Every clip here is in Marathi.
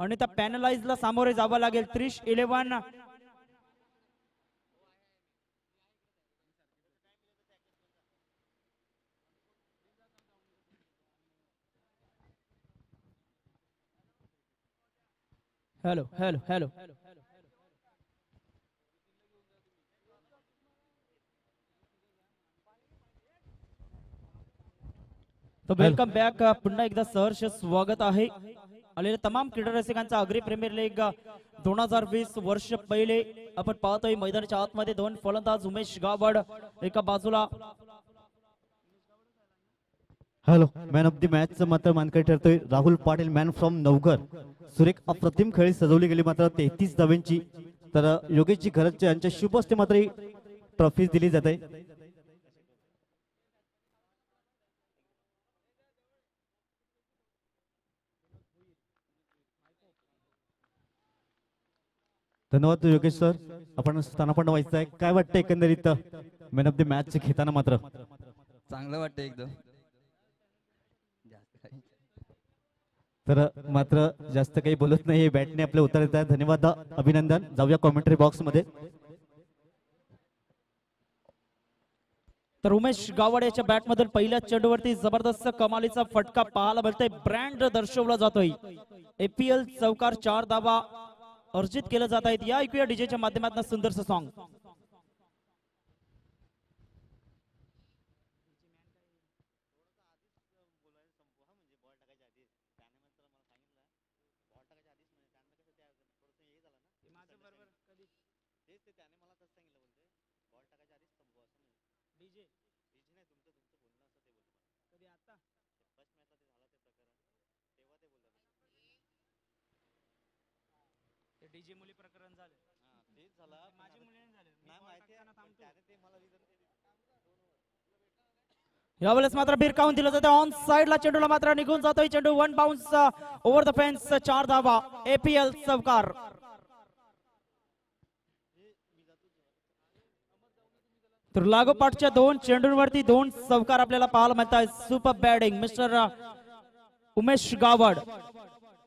आणि त्या पॅनलाइजला सामोरे जावं लागेल. 30-11. Hello hello hello. तो वेलकम बॅक. पुन्हा एकदा सहर्ष स्वागत आहे आलेल्या तमाम क्रीडा रसिकांचा. अग्री प्रीमियर लीग 2020 वर्ष पहिले आपण पाहतोय. मैदानाच्या आतमध्ये दोन फलंदाज उमेश गावड एका बाजूला. Hello. Man of the match मात्र मानकरी ठरतोय राहुल पाटील, मॅन फ्रॉम नवघर. सुरेख अप्रतिम खेळी सजवली गेली मात्र 33 धावांची. तर योगेशजी घरचे यांच्या शुभ हस्ते मात्र ट्रॉफी दिली जाते. धन्यवाद योगेश सर. आपण स्थानापन्न व्हायचं आहे. काय वाटतं एकंदरीत मॅन ऑफ द मॅच घेताना? मात्र चांगलं वाटतं एकदम. तर मात्र जास्त काही बोलत नाही. बॅटने आपले उत्तर देत आहे. धन्यवाद, अभिनंदन. जाऊया कॉमेंट्री बॉक्स मध्ये. तर उमेश गावड याच्या बॅट मधून पहिल्या चेंडूवरती जबरदस्त कमालीचा फटका पाहायला मिळतोय. ब्रँड दर्शवला जातोय. APL चौकार 4 धावा अर्जित केलं जात आहेत. या ऐकूया डीजेच्या माध्यमातून सुंदरसं सॉन्ग. डीजे मुली प्रकरण झालं. तेच झालं. माझी मुलीने झालं. नाही माहिती आहे ना, ते मला यावेळेस मात्र बिरकावून दिलं जातं. ऑन साइडला चेंडूला मात्र निघून जातोय. चेंडू one bounce over the fence. 4 धावा. APL चौकार. तर लागोपाठच्या 2 चेंडूंवरती 2 चौकार आपल्याला पाहायला मिळतात. Super batting mister Umesh Gawad.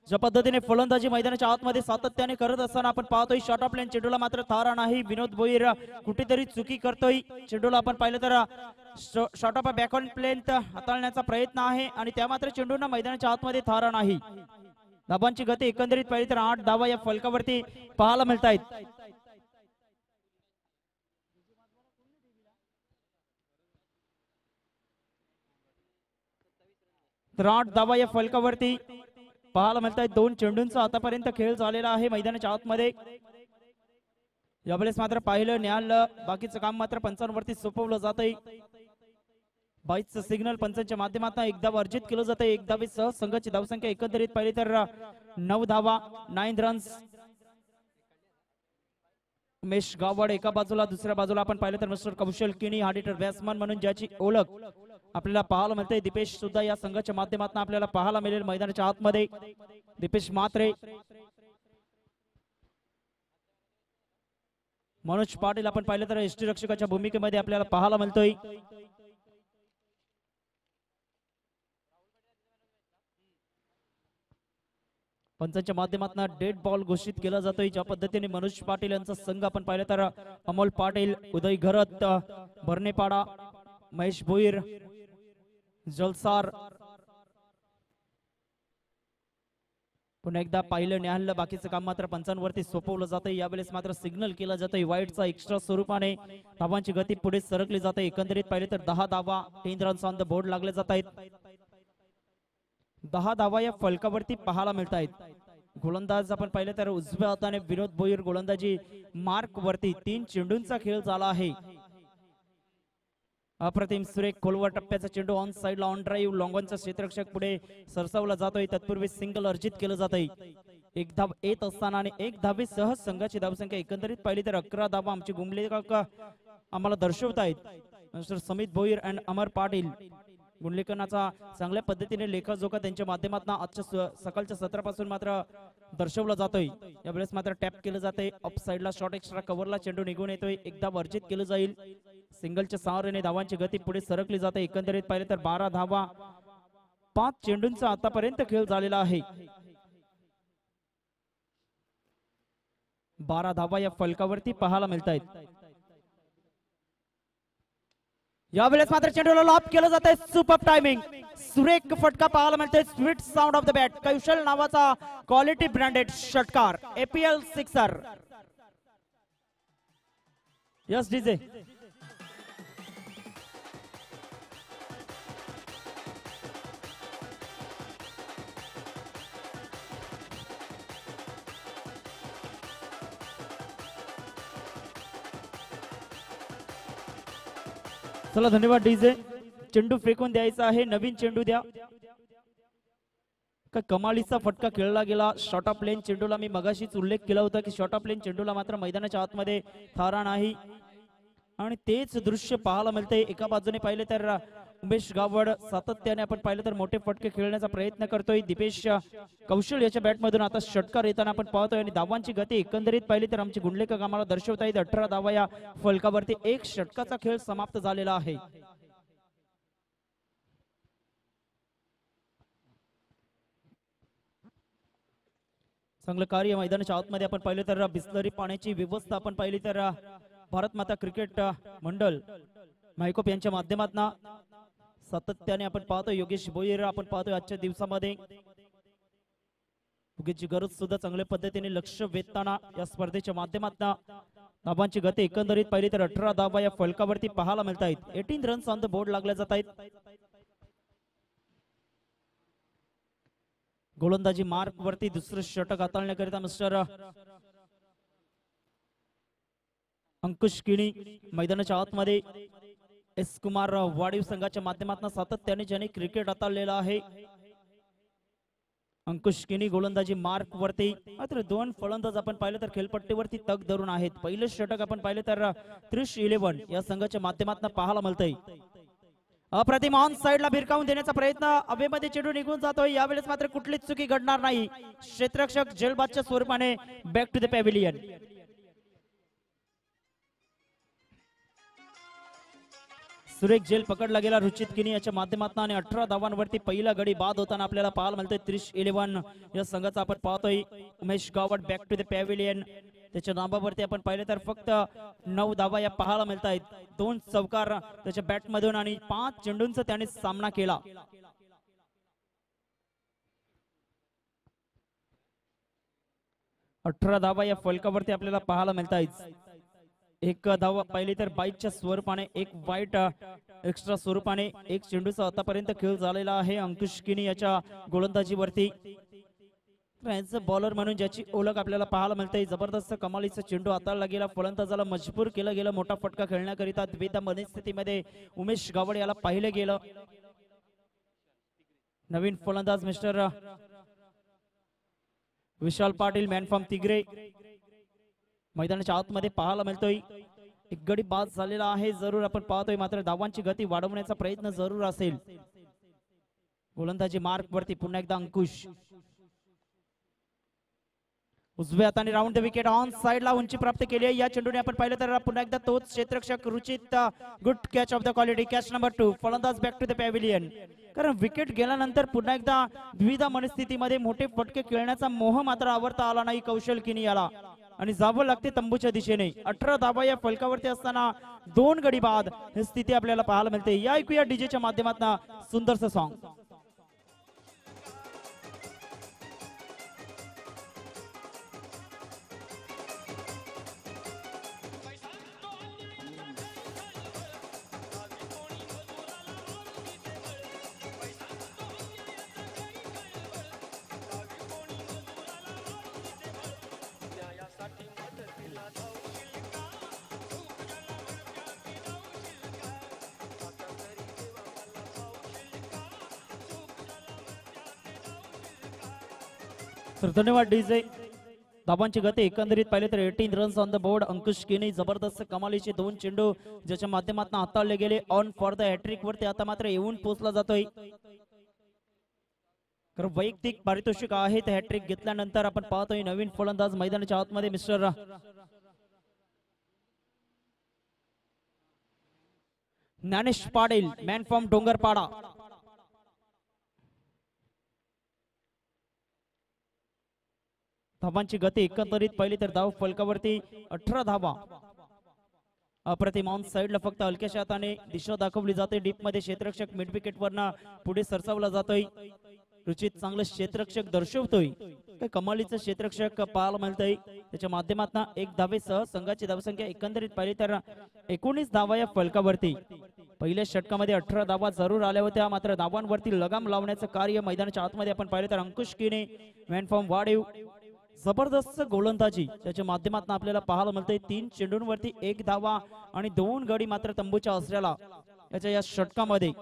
ज्या पद्धतीने फलंदाजी मैदानाच्या आतमध्ये सातत्याने करत असताना आपण पाहतोय. शॉर्ट ऑफ लेन चेंडूला मात्र थारा नाही. विनोद भोईर कुठेतरी चुकी करतोय. चेंडूला आपण पाहिलं तर short of back on plane हाताळण्याचा प्रयत्न आहे आणि त्या मात्र चेंडूंना मैदानाच्या आतमध्ये थारा नाही. धाबांची गती एकंदरीत पाहिली तर 8 धावा या फलकावरती पाहायला मिळत आहेत. तर 8 धावा या फलकावरती पाहायला मिळत आहेत. 2 चेंडूंचा आतापर्यंत खेळ झालेला आहे मैदानाच्या आतमध्ये. यावेळेस मात्र पाहिलं न्यायालय बाकीचं काम मात्र पंचांवरती सोपवलं जात आहे. 22चं सिग्नल पंचांच्या माध्यमातून एक धाव अर्जित केलं जातं. 1 धावेसह संघाची धावसंख्या एकंदरीत पाहिली तर 9 धावा, 9 रन्स. उमेश गावड एका बाजूला, दुसऱ्या बाजूला आपण पाहिलं तर मिस्टर कौशल किनी हार्ड बॅट्समन म्हणून ज्याची ओळख आपल्याला पाहायला मिळते. दीपेश सुद्धा या संघाच्या माध्यमातून आपल्याला पाहायला मिळेल मैदानाच्या आतमध्ये. दीपेश म्हात्रे, मनोज पाटील आपण पाहिलं तर यष्टी रक्षकाच्या भूमिकेमध्ये आपल्याला पाहायला मिळतोय. पंचांच्या माध्यमातून डेड बॉल घोषित केला जातोय. ज्या पद्धतीने मनोज पाटील यांचा संघ आपण पाहिलं तर अमोल पाटील, उदय घरत, भरणेपाडा, महेश भोईर, जलसार. पुन्हा एकदा पाहिलं न्याहाळलं बाकीचं काम मात्र पंचांवरती सोपवलं जातं. यावेळेस मात्र सिग्नल केला जातोय वाईडचा एक्स्ट्रा स्वरूपाने. धावांची गती पुढे सरकली जाते. एकंदरीत पाहिले तर 10 धावा, 3 रन्स ऑन द बोर्ड लागले जात आहेत. 10 धावा या फलकावरती पाहायला मिळत आहेत. गोलंदाज आपण पाहिलं तर उजव्या हाताने विनोद भोईर गोलंदाजी मार्क वरती. 3 चेंडूंचा खेळ झाला आहे. अप्रतिम सुरेख खोलवर टप्प्याचा चेंडू ऑन साइडला ऑन ड्राईव्ह. लॉंगॉनचा क्षेत्ररक्षक पुढे सरसावला जातोय. तत्पूर्वी सिंगल अर्जित केलं जातंय. 1 धाव येत असताना आणि 1 धावेसह संघाची धावसंख्या एकंदरीत पाहिली तर 11 धावा आमची गुंबले काका आम्हाला दर्शवतायत. मिस्टर समित भोईर अँड अमर पाटील गुंडलेकरांचा चांगल्या पद्धतीने लेखाजोखा त्यांच्या माध्यमातून आजच्या सकाळच्या सत्रापासून मात्र दर्शवला जातोय. यावेळेस मात्र टॅप केलं जातंय. ऑफ साइडला शॉट एक्स्ट्रा कव्हरला चेंडू निघून येतोय. 1 धाव अर्जित केलं जाईल. सिंगलच्या सहाऱ्याने धावांची गती पुढे सरकली जाते. एकंदरीत पाहिले तर 12 धावा, 5 चेंडूंचा आतापर्यंत खेळ झालेला आहे. 12 धावा या फलकावरती पाहायला मिळत आहेत. यावेळेस मात्र चेंडूला लॉब केलं जात आहे. सुपर टायमिंग, सुरेख फटका पाहायला मिळतोय. Sweet sound of the bat, Kaushal नावाचा क्वालिटी ब्रँडेड षटकार, APL सिक्सर. Yes DJ. चला धन्यवाद डीजे. चेंडू फेकून द्यायचा आहे, नवीन चेंडू द्या. काय कमालीचा फटका खेळला गेला. शॉर्ट ऑफ लेन चेंडूला मी मगाशीच उल्लेख केला होता की शॉर्ट ऑफ लेन चेंडूला मात्र मैदानाच्या आतमध्ये थारा नाही, आणि तेच दृश्य पाहायला मिळते. एका बाजूने पाहिले तर उमेश गावड सातत्याने आपण पाहिलं तर मोठे फटके खेळण्याचा प्रयत्न करतोय. दीपेश कौशल याच्या बॅटमधून आता षटकार येताना आपण पाहतोय, आणि धावांची गती एकंदरीत पाहिली तर आमची गुंडलेकर आम्हाला दर्शवता 18 धावा या फलकावरती. एक षटकाचा खेळ समाप्त झालेला आहे. चांगलं कार्य मैदानाच्या आतमध्ये आपण पाहिलं तर बिस्लरी पाण्याची व्यवस्था आपण पाहिली तर भारत माता क्रिकेट मंडळ मायकोप यांच्या माध्यमातून सातत्याने आपण पाहतो. योगेश भोईर आपण पाहतोय आजच्या दिवसामध्ये योगेशची गरज सुद्धा चांगल्या पद्धतीने लक्ष वेधताना या स्पर्धेच्या माध्यमातून धावांची गती एकंदरीत पाहिली तर 18 धावा या फलकावरती पाहायला मिळत आहेत. 18 रन्स ऑन द बोर्ड लागल्या जात आहेत. गोलंदाजी मार्क वरती दुसरं षटक हाताळण्याकरिता मिस्टर अंकुश किणी मैदानाच्या आतमध्ये. एस कुमार वाडीव संघाच्या माध्यमातून सातत्याने ज्यांनी क्रिकेट हाताळलेलं आहे. अंकुश किणी गोलंदाजी मार्क वरती. मात्र दोन फलंदाज आपण पाहिलं तर खेळपट्टीवरती तग धरून आहेत. पहिलं षटक आपण पाहिलं तर 30-11 या संघाच्या माध्यमातून पाहायला मिळतंय. अप्रतिम ऑन साइडला भिरकावून देण्याचा प्रयत्न, हवेमध्ये चेंडू निघून जातोय. यावेळेस मात्र कुठलीच चुकी घडणार नाही. क्षेत्ररक्षक जेलबादच्या स्वरूपाने बॅक टू द पॅव्हिलियन. सुरेख जेल पकडला गेला रुचित किनी याच्या माध्यमातून, आणि 18 धावांवरती पहिला गडी बाद होताना आपल्याला पाहायला मिळतोय. 30-11 या संघाचा आपण पाहतोय. Umesh Gawad back to the pavilion. त्याच्या नावावरती आपण पाहिलं तर फक्त 9 धावा या पाहायला मिळत आहेत. 2 चौकार त्याच्या बॅटमधून आणि 5 चेंडूंचा त्याने सामना केला. अठरा धावा या फलकावरती आपल्याला पाहायला मिळत आहेत. एक धावा पाहिली तर 22च्या स्वरूपाने, एक वाईट एक्स्ट्रा स्वरूपाने एक चेंडूचा आतापर्यंत खेळ झालेला आहे अंकुश किनी याच्या गोलंदाजीवरती. बॉलर म्हणून ज्याची ओळख आपल्याला पाहायला मिळते. जबरदस्त कमालीचा चेंडू हाताळला गेला. फलंदाजाला मजबूर केलं गेलं मोठा फटका खेळण्याकरिता. द्विधा मनस्थितीमध्ये उमेश गावड याला पाहिलं गेलं. नवीन फलंदाज mister Vishal Patil man from Tigre मैदानाच्या आतमध्ये पाहायला मिळतोय. एक गडी बाद झालेला आहे जरूर आपण पाहतोय, मात्र धावांची गती वाढवण्याचा प्रयत्न जरूर असेल. गोलंदाजी मार्क वरती पुन्हा एकदा अंकुश. उजव्या हाताने राऊंड द विकेट ऑन साइडला उंची प्राप्त केली आहे. या चेंडूने आपण पाहिलं तर पुन्हा एकदा तोच क्षेत्ररक्षक Ruchit. Good catch of the quality, catch number 2. फलंदाज बॅक टू द पॅव्हिलियन. कारण विकेट गेल्यानंतर पुन्हा एकदा विविध मनस्थितीमध्ये मोठे फटके खेळण्याचा मोह मात्र आवरता आला नाही कौशल किनी याला, आणि जावं लागते तंबूच्या दिशेने. 18 धावा या फलकावरती असताना 2 गडी बाद ही स्थिती आपल्याला पाहायला मिळते. या ऐकूया डीजेच्या माध्यमातून सुंदरसं सॉन्ग. तर धन्यवाद डीजे. धाबांची गती एकंदरीत पाहिले तर 18 रन्स ऑन द बोर्ड. अंकुश किनी जबरदस्त कमालीचे 2 चेंडू ज्याच्या माध्यमातून हाताळले गेले. ऑन फॉर द हॅट्रिक वरती आता मात्र येऊन पोहोचला जातोय. कारण वैयक्तिक पारितोषिक आहे ते हॅट्रिक घेतल्यानंतर आपण पाहतोय नवीन फलंदाज मैदानाच्या आतमध्ये mister Dnyanesh Patil man from Dongarpada. धावांची गती एकंदरीत पाहिली तर धाव फलकावरती 18 धावा. अप्रतिम ऑन साइडला फक्त हलक्याशा हाताने दिशा दाखवली जाते. डीप मध्ये क्षेत्ररक्षक मिड विकेट वरना पुढे सरसावला जातोय. रुचित चांगलं क्षेत्ररक्षक दर्शवतोय. काय कमालीचं क्षेत्ररक्षक पाहायला मिळतंय. त्याच्या माध्यमातून एक धावेसह संघाची धावसंख्या एकंदरीत पाहिली तर 19 धावा या फलकावरती. पहिल्या षटकामध्ये 18 धावा जरूर आल्या होत्या, मात्र धावांवरती लगाम लावण्याचं कार्य मैदानाच्या आतमध्ये आपण पाहिलं तर अंकुश किने मॅन फ्रॉम वाडीव जबरदस्त गोलंदाजी त्याच्या माध्यमातून आपल्याला पाहायला मिळतंय. 3 चेंडूंवरती 1 धावा आणि 2 गडी मात्र तंबूच्या असल्याला याच्या या षटकामध्ये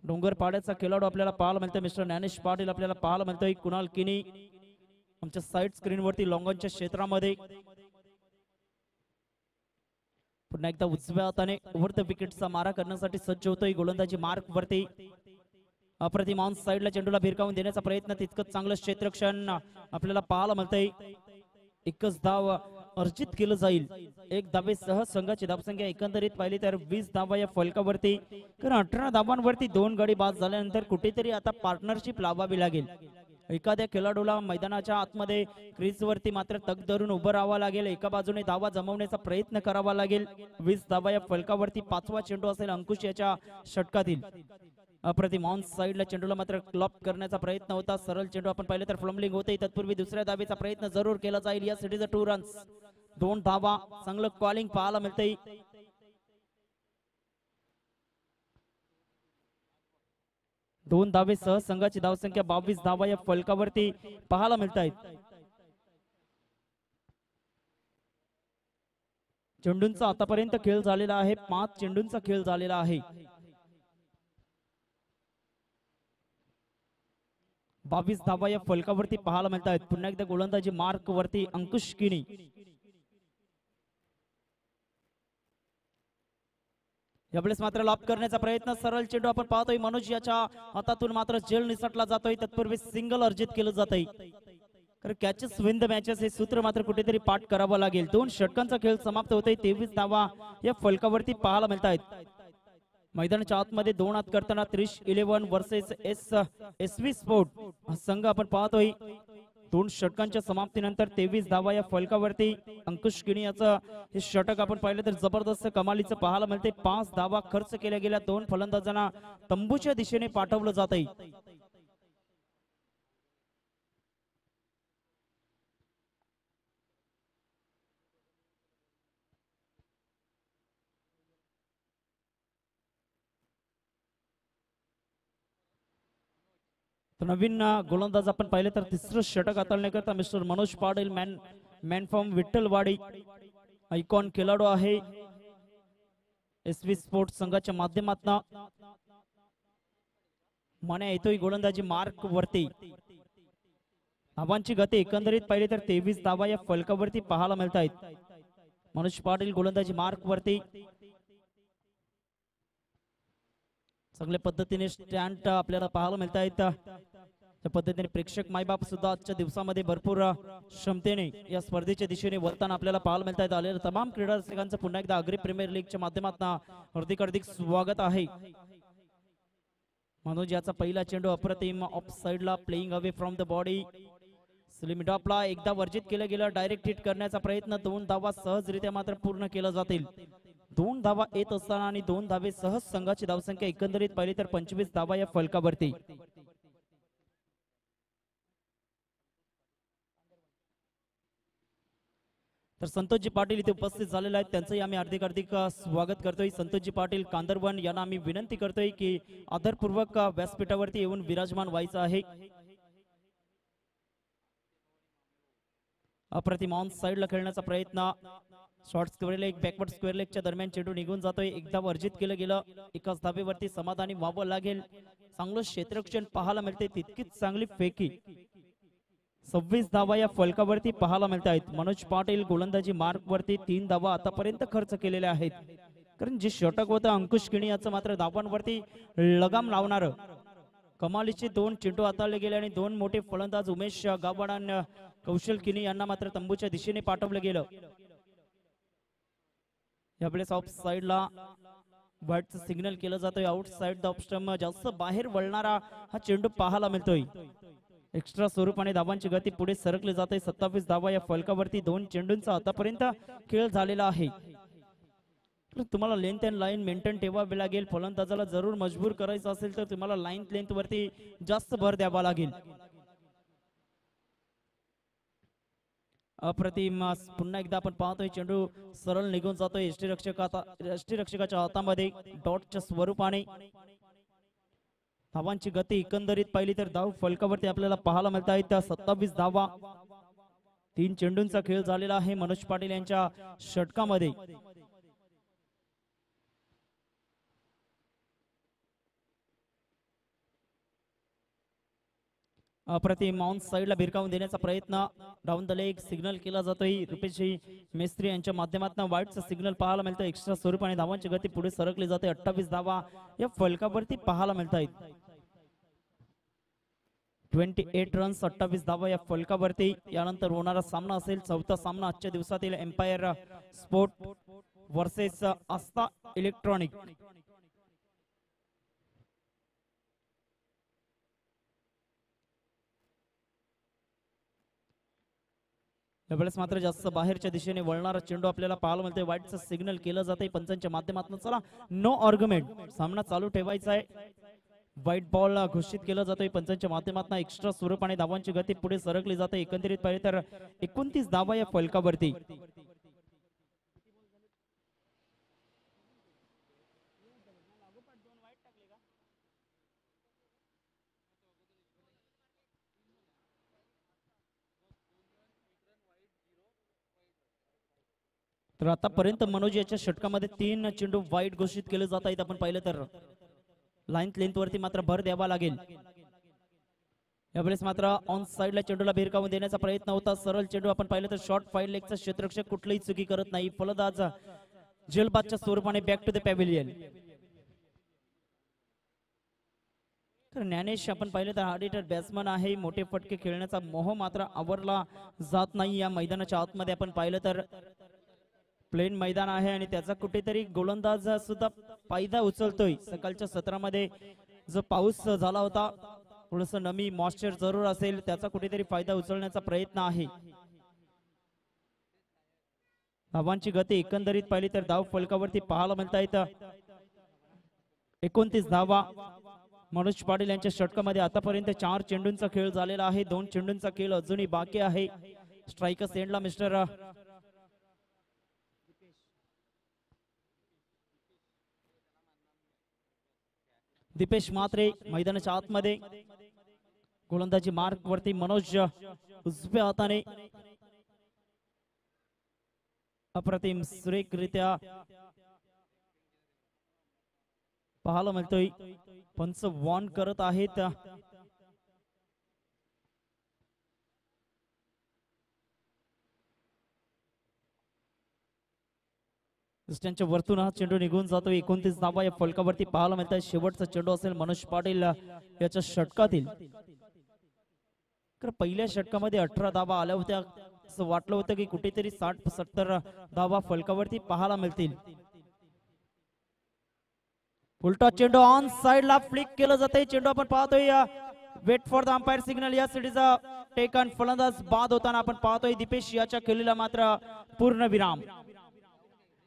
डोंगर पाड्याचा खेळाडू आपल्याला पाहायला मिळतोय. मिस्टर ज्ञानेश पाटील आपल्याला पाहायला मिळतोय. कुणाल किनी आमच्या साइड स्क्रीन वरती लॉंगॉनच्या क्षेत्रामध्ये पुन्हा एकदा उजव्या हाताने ओव्हर द विकेटचा मारा करण्यासाठी सज्ज होतोय. गोलंदाजी मार्क वरती अप्रतिम ऑन साइडला चेंडूला भिरकावून देण्याचा प्रयत्न, तितकंच चांगलं क्षेत्ररक्षण आपल्याला पाहायला मिळतंय. एकच धाव अर्जित केलं जाईल. 1 धावेसह संघाची धावसंख्या एकंदरीत पाहिली तर 20 धावा या फलकावरती. कारण 18 धावांवरती 2 गडी बाद झाल्यानंतर कुठेतरी आता पार्टनरशिप लावावी लागेल. एखाद्या खेळाडूला मैदानाच्या आतमध्ये क्रीज वरती मात्र तग धरून उभं राहावं लागेल. एका बाजूने धावा जमवण्याचा प्रयत्न करावा लागेल. 20 धावा या फलकावरती. 5वा चेंडू असेल अंकुश याच्या षटकातील. अप्रतिम ऑन साइडला चेंडूला मात्र क्लॉप करण्याचा प्रयत्न होता. सरळ चेंडू आपण पाहिलं तर फ्लम्बलिंग होते. तत्पूर्वी दुसऱ्या धावेचा प्रयत्न जरूर केला जाईल. या सिटीज 2 रन्स, 2 धावा. चांगलं कॉलिंग पाहायला मिळतंय. दोन धावेसह संघाची धावसंख्या 22 धावा या फलकावरती पाहायला मिळत आहेत. चेंडूंचा आतापर्यंत खेळ झालेला आहे. 5 चेंडूंचा खेळ झालेला आहे. 22 धावा या फलकावरती पाहायला मिळत आहेत. पुन्हा एकदा गोलंदाजी मार्क वरती अंकुश किनी. यावेळेस मात्र लॉप करण्याचा प्रयत्न. सरळ चेंडू आपण पाहतोय. मनोज याच्या हातातून मात्र झेल निसटला जातोय. तत्पूर्वी सिंगल अर्जित केलं जातंय. कॅचेस विन द मॅचेस हे सूत्र मात्र कुठेतरी पाठ करावं लागेल. 2 षटकांचा खेळ समाप्त होतोय. 23 धावा या फलकावरती पाहायला मिळत आहेत. मैदानाच्या आतमध्ये 2 हात करताना 30-11 वर्सेस SV स्पोर्ट हा संघ आपण पाहतोय. 2 षटकांच्या समाप्तीनंतर 23 धावा या फलकावरती. अंकुश किनी याचं हे षटक आपण पाहिलं तर जबरदस्त कमालीचं पाहायला मिळते. 5 धावा खर्च केल्या गेल्या. 2 फलंदाजांना तंबूच्या दिशेने पाठवलं जातंय. नवीन गोलंदाज आपण पाहिले तर तिसरं षटक हाताळण्याकरता mister Manoj Patil man from Vitthalwadi icon खेळाडू आहे. SV स्पोर्ट संघाच्या माध्यमातून मने येतोय गोलंदाजी मार्क वरती. धावांची गती एकंदरीत पाहिली तर 23 धावा या फलकावरती पाहायला मिळत आहेत. मनोज पाटील गोलंदाजी मार्क वरती. चांगल्या पद्धतीने स्टँड आपल्याला पाहायला मिळत आहेत. त्या पद्धतीने प्रेक्षक मायबाप सुद्धा आजच्या दिवसामध्ये भरपूर क्षमतेने या स्पर्धेच्या दिशेने वळताना आपल्याला पाहायला मिळत आहेत. आलेल्या तमाम क्रीडा रसिकांचं पुन्हा एकदा अग्री प्रीमियर लीगच्या माध्यमातून हार्दिक स्वागत आहे. मनोज याचा पहिला चेंडू अप्रतिम ऑफ साइडला playing away from the body. Slim टॉपला एकदा वर्जित केलं गेलं. डायरेक्ट हिट करण्याचा प्रयत्न. 2 धावा सहजरित्या मात्र पूर्ण केला जातील. 2 धावा येत असताना आणि 2 धावे सहज संघाची धावसंख्या एकंदरीत पाहिली तर 25 धावा या फलकावरती. तर संतोषजी पाटील इथे उपस्थित झालेले आहेत. त्यांचंही आम्ही हार्दिक स्वागत करतोय. संतोषजी पाटील कांदरवन यांना आम्ही विनंती करतोय की आदरपूर्वक व्यासपीठावरती येऊन विराजमान व्हायचं आहे. अप्रतिम ऑन साइडला खेळण्याचा प्रयत्न. Short square leg backward square लेगच्या दरम्यान चेंडू निघून जातोय. एकदा वर्जित केलं गेलं. एकाच धावेवरती समाधानी व्हावं लागेल. चांगलं क्षेत्ररक्षण पाहायला मिळते. तितकीच चांगली फेकी. 26 धावा या फलकावरती पाहायला मिळत आहेत. मनोज पाटील गोलंदाजी मार्क वरती 3 धावा आतापर्यंत खर्च केलेल्या आहेत. कारण जे षटक होतं अंकुश किणी याचं मात्र धावांवरती लगाम लावणार कमालीचे 2 चेंडू हाताळले गेले आणि 2 मोठे फलंदाज उमेश गाववाड आणि कौशल किनी यांना मात्र तंबूच्या दिशेने पाठवलं गेलं. यावेळेस ऑफ साइडला बॅटचं सिग्नल केलं जातोय. Out side the off stump जास्त बाहेर वळणारा हा चेंडू पाहायला मिळतोय. एक्स्ट्रा स्वरूपाने धावांची गती पुढे सरकली जाते. 27 धावा या फलकावरती 2 चेंडूंचा आतापर्यंत खेळ झालेला आहे. तर तुम्हाला लेंथ अँड लाईन मेंटेन ठेवावे लागेल. फलंदाजाला जरूर मजबूर करायचं असेल तर तुम्हाला लाईन लेंथ वरती जास्त भर द्यावा लागेल. अप्रतिम. पुन्हा एकदा आपण पाहतोय चेंडू सरळ निघून जातोय यष्टीरक्षकाच्या हातामध्ये डॉटच्या स्वरूपाने. धावांची गती एकंदरीत पाहिली तर धाव फलकावरती आपल्याला पाहायला मिळत आहेत 27 धावा. 3 चेंडूंचा खेळ झालेला आहे मनोज पाटील यांच्या षटकामध्ये. अप्रतिम. ऑन साइडला भिरकावून देण्याचा प्रयत्न. डाऊन द लेग सिग्नल केला जातोय रुपेश मेस्त्री यांच्या माध्यमातून. वाईटचा सिग्नल पाहायला मिळतं. एक्स्ट्रा स्वरूपाने धावांची गती पुढे सरकली जाते. 28 धावा या फलकावरती पाहायला मिळत आहेत. 28 रन्स 28 धावा या फलकावरती. यानंतर होणारा सामना असेल चौथा सामना आजच्या दिवसातील एम्पायर स्पोर्ट वर्सेस आस्था इलेक्ट्रॉनिक. यावेळेस मात्र जास्त बाहेरच्या दिशेने वळणारा चेंडू आपल्याला पाहायला मिळतोय. वाईटचं सिग्नल केलं जातंय पंचांच्या माध्यमातून. चला नो आर्ग्युमेंट, सामना चालू ठेवायचा आहे. व्हाईट बॉल घोषित केलं जातोय पंचांच्या माध्यमातून. एक्स्ट्रा स्वरूपाने धावांची गती पुढे सरकली जाते. एकंदरीत पाहिजे तर 29 धावा या फलकावरती. तर आतापर्यंत मनोज याच्या षटकामध्ये 3 चेंडू वाईट घोषित केले जात आहेत. आपण पाहिलं तर लाईन लेंथ वरती मात्र भर द्यावा लागेल. यावेळेस मात्र ऑन साइडला चेंडूला भिरकावून देण्याचा प्रयत्न होता. सरळ चेंडू आपण पाहिलं तर शॉर्ट फाईड लेगचा क्षेत्ररक्षक कुठलीही चुकी करत नाही. फलंदाज जेलबादच्या स्वरूपाने बॅक टू द पॅव्हिलियन. तर ज्ञानेश आपण पाहिलं तर हार्ड बॅट्समन आहे. मोठे फटके खेळण्याचा मोह मात्र आवरला जात नाही. या मैदानाच्या आतमध्ये आपण पाहिलं तर प्लेन मैदान आहे आणि त्याचा कुठेतरी गोलंदाज सुद्धा फायदा उचलतोय. सकाळच्या सत्रामध्ये जो पाऊस झाला होता, थोडस नमी मॉइश्चर जरूर असेल, त्याचा कुठेतरी फायदा उचलण्याचा प्रयत्न आहे. धावांची गती एकंदरीत पाहिली तर धाव फलकावरती पाहायला मिळत आहेत 29 धावा. मनोज पाटील यांच्या षटकामध्ये आतापर्यंत 4 चेंडूंचा खेळ झालेला आहे. 2 चेंडूंचा खेळ अजूनही बाकी आहे. स्ट्रायकर सेंडला मिस्टर दीपेश म्हात्रे मैदानाच्या आतमध्ये. गोलंदाजी मार्क वरती मनोज उजव्या हाताने. अप्रतिम सुरेखरित्या पाहायला मिळतोय. पंच वॉर्न करत आहेत. त्यांच्या वरतून हा चेंडू निघून जातो. 29 धावा या फलकावरती पाहायला मिळतात. शेवटचा चेंडू असेल मनोज पाटील याच्या षटकातील. तर पहिल्या षटकामध्ये 18 धावा आल्या होत्या. असं वाटलं होतं की कुठेतरी 60-70 धावा फलकावरती पाहायला मिळतील. उलटा चेंडू ऑन साइडला फ्लिक केलं जाते. चेंडू आपण पाहतोय wait for the umpire signal या सिटीचा टेक ऑन. फलंदाज बाद होताना आपण पाहतोय. दीपेश याच्या खेळीला मात्र पूर्ण विराम.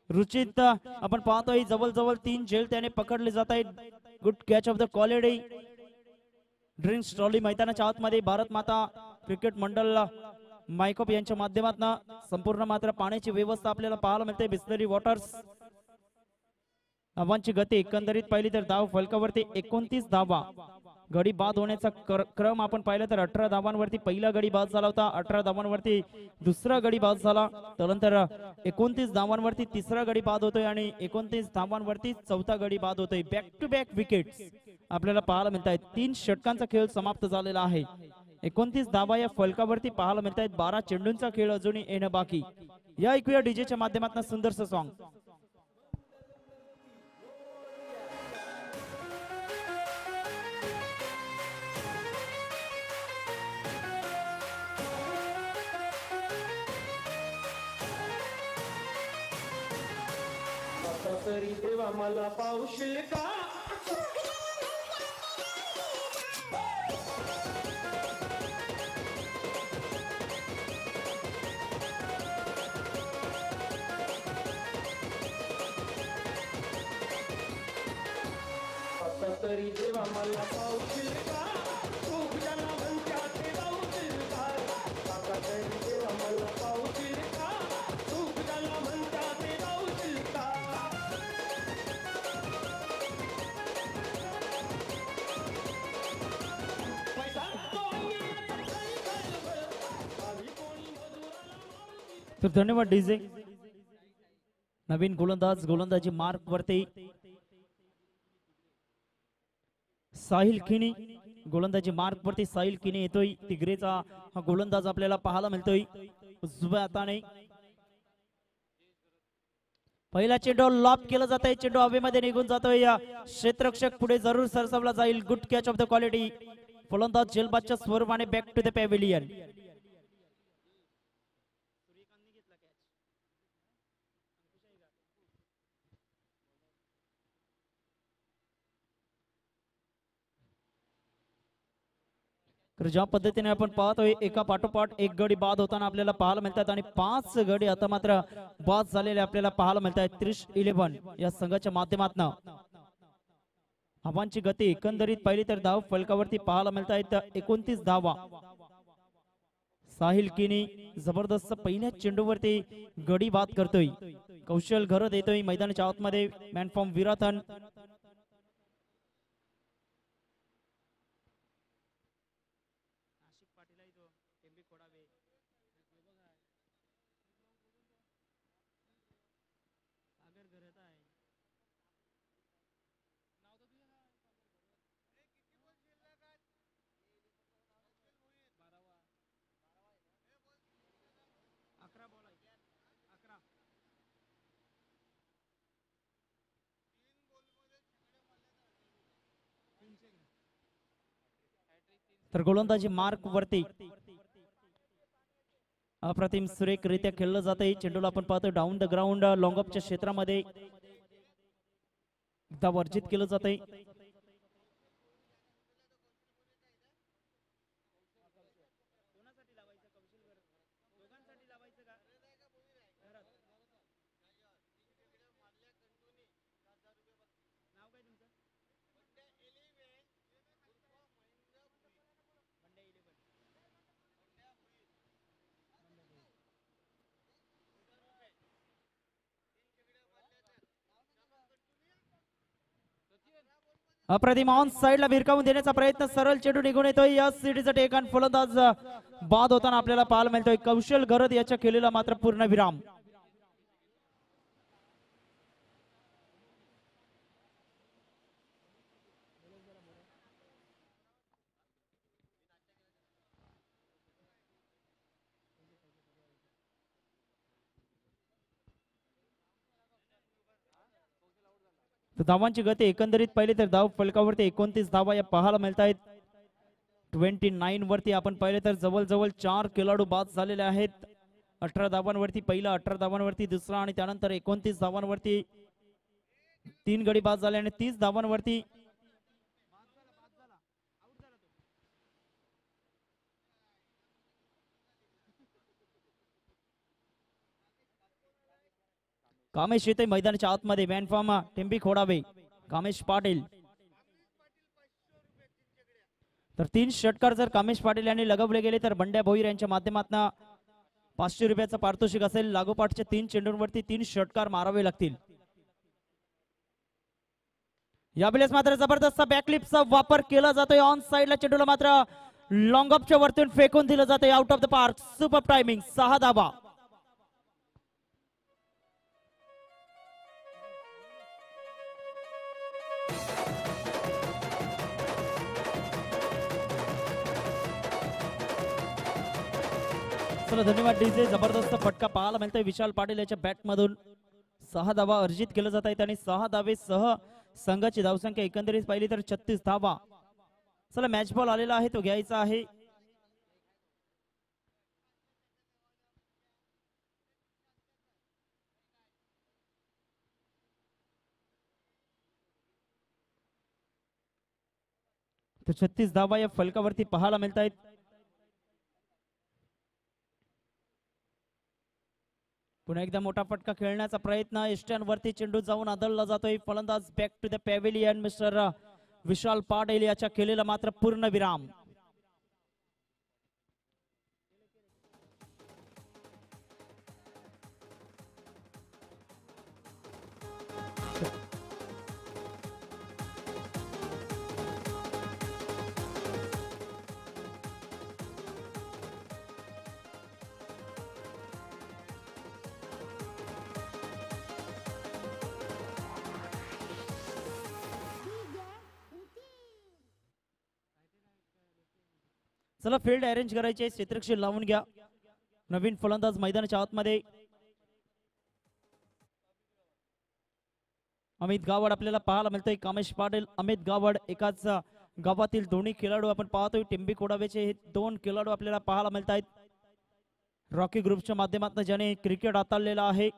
रुचित आपण पाहतोय जवळ 3 झेल त्याने पकडले जात आहेत. Good catch of the quality. Drinks trolley मैदानाच्या आतमध्ये भारत माता क्रिकेट मंडळ मायकॉप यांच्या माध्यमातून संपूर्ण मात्र पाण्याची व्यवस्था आपल्याला पाहायला मिळते. बिस्लरी वॉटर्स. धावांची गती एकंदरीत पाहिली तर धाव फलकावरती 29 धावा. गडी बाद होण्याचा क्रम आपण पाहिला तर 18 धावांवरती पहिला गडी बाद झाला होता. 18 धावांवरती दुसरा गडी बाद झाला. त्यानंतर 29 धावांवरती तिसरा गडी बाद होतोय आणि 29 धावांवरती चौथा गडी बाद होतोय. बॅक टू बॅक विकेट्स आपल्याला पाहायला मिळत आहेत. 3 षटकांचा खेळ समाप्त झालेला आहे. 29 धावा या फलकावरती पाहायला मिळत आहेत. 12 चेंडूंचा खेळ अजूनही येणं बाकी. या ऐकूया डीजेच्या माध्यमातून सुंदरसं सॉन्ग. तरी देवा मला पावशील का? तर धन्यवाद डीजे. नवीन गोलंदाजी मार्क वरती साहिल किनी. गोलंदाजी मार्क वरती साहिल किनी येतोय. तिगरेचा हा गोलंदाज आपल्याला पाहायला मिळतोय उजव्या हाताने. पहिला चेंडू लॉप केला जात आहे. चेंडू हवेमध्ये निघून जातोय. क्षेत्ररक्षक पुढे जरूर सरसावला जाईल. Good catch of the quality. फलंदाज झेलबादच्या स्वरूपाने बॅक टू द पॅव्हिलियन. तर ज्या पद्धतीने आपण पाहतोय एका पाठोपाठ एक गडी बाद होताना आपल्याला पाहायला मिळतात आणि 5 गडी आता मात्र बाद झालेले आपल्याला पाहायला मिळत आहेत. 30-11 या संघाच्या माध्यमातून धावांची गती एकंदरीत पाहिली तर धाव फलकावरती पाहायला मिळत आहेत 29 धावा. साहिल किनी जबरदस्त पहिल्या चेंडूवरती गडी बाद करतोय. कौशल घरत येतोय मैदानाच्या आतमध्ये. Man from Virathan. तर गोलंदाजी मार्क वरती अप्रतिम सुरेख रित्या खेळलं जात आहे. चेंडूला आपण पाहतो डाऊन द ग्राउंड लॉंगअपच्या क्षेत्रामध्ये एकदा वर्जित केलं जात आहे. अप्रतिम ऑन साइडला भिरकावून देण्याचा प्रयत्न. सरळ चेंडू निघून येतोय. या सिटीचा टेक आणि फलंदाज बाद होताना आपल्याला पाहायला मिळतोय. कौशल घरत याच्या खेळीला मात्र पूर्ण विराम. धावांची गती एकंदरीत पाहिली तर धाव फलकावरती 29 धावा या पाहायला मिळत आहेत. 29 वरती आपण पाहिले तर जवळजवळ 4 खेळाडू बाद झालेले आहेत. 18 धावांवरती पहिला, 18 धावांवरती दुसरा आणि त्यानंतर 29 धावांवरती 3 गडी बाद झाले आणि 30 धावांवरती कामेश येते मैदानाच्या आतमध्ये. Man from Tembi Khodave Kamesh Patil. तर 3 षटकार जर कामेश पाटील यांनी लगवले गेले तर बंड्या भोईर यांच्या माध्यमातून 500 रुपयाचं पारितोषिक असेल. लागोपाठच्या 3 चेंडूंवरती 3 षटकार मारावे लागतील. यावेळेस मात्र जबरदस्त बॅकलिपचा वापर केला जातोय. ऑन साइडला चेंडूला मात्र लॉंग ऑफच्या वरतून फेकून दिलं जातंय. Out of the park. Super timing. 6 धावा. चला धन्यवाद डीजे. जबरदस्त फटका पाहायला मिळतोय विशाल पाटील याच्या बॅट मधून. 6 धावा अर्जित केलं जात आहेत आणि 6 धावे सह संघाची धावसंख्या एकंदरीत पाहिली तर 36 धावा. चला मॅच बॉल आलेला आहे तो घ्यायचा आहे. तर 36 धावा या फलकावरती पाहायला मिळत आहेत. पुन्हा एकदा मोठा फटका खेळण्याचा प्रयत्न. एस्टर्नवरती चेंडू जाऊन आदळला जातोय. फलंदाज back to the pavilion mister Vishal Patil याच्या खेळीला मात्र पूर्ण विराम. चला फील्ड अरेंज करायचे, क्षेत्ररक्षक लावून घ्या. नवीन फलंदाज मैदानाच्या आतमध्ये अमित गावड आपल्याला पाहायला मिळतोय. कामेश पाटील, अमित गावड एकाच गावातील दोन्ही खेळाडू आपण पाहतोय. टिंबी कोडावेचे हे दोन खेळाडू आपल्याला पाहायला मिळत आहेत. रॉकी ग्रुपच्या माध्यमातून ज्याने क्रिकेट हाताळलेला आहे.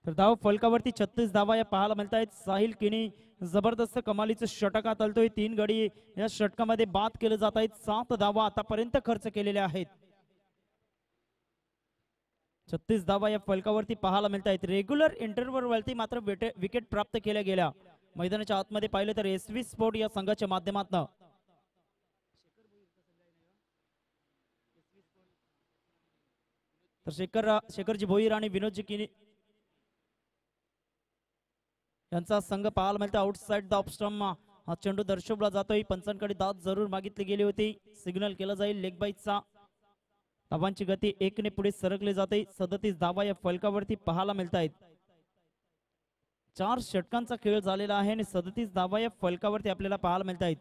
तर धाव फलकावरती 36 धावा या पाहायला मिळत आहेत. साहिल किनी जबरदस्त कमालीचं षटक हाताळतोय. 3 गडी या षटकामध्ये बाद केले जात आहेत. 7 धावा आतापर्यंत खर्च केलेल्या आहेत. 36 धावा या फलकावरती पाहायला मिळत आहेत. रेग्युलर इंटरव्हल वरती मात्र विकेट प्राप्त केल्या गेल्या. मैदानाच्या आतमध्ये पाहिलं तर SV स्पोर्ट या संघाच्या माध्यमातून तर शेखरजी भोईर आणि विनोदजी किनी यांचा संघ पाहायला मिळतो. आउटसाइड द ऑफ स्टंप हा चेंडू दर्शवला जातोय. पंचांकडे दाद जरूर मागितली गेली होती. सिग्नल केला जाईल लेग बाईचा. धावांची गती 1 ने पुढे सरकली जाते. 37 धावा या फलकावरती पाहायला मिळत आहेत. 4 षटकांचा खेळ झालेला आहे आणि 37 धावा या फलकावरती आपल्याला पाहायला मिळत आहेत.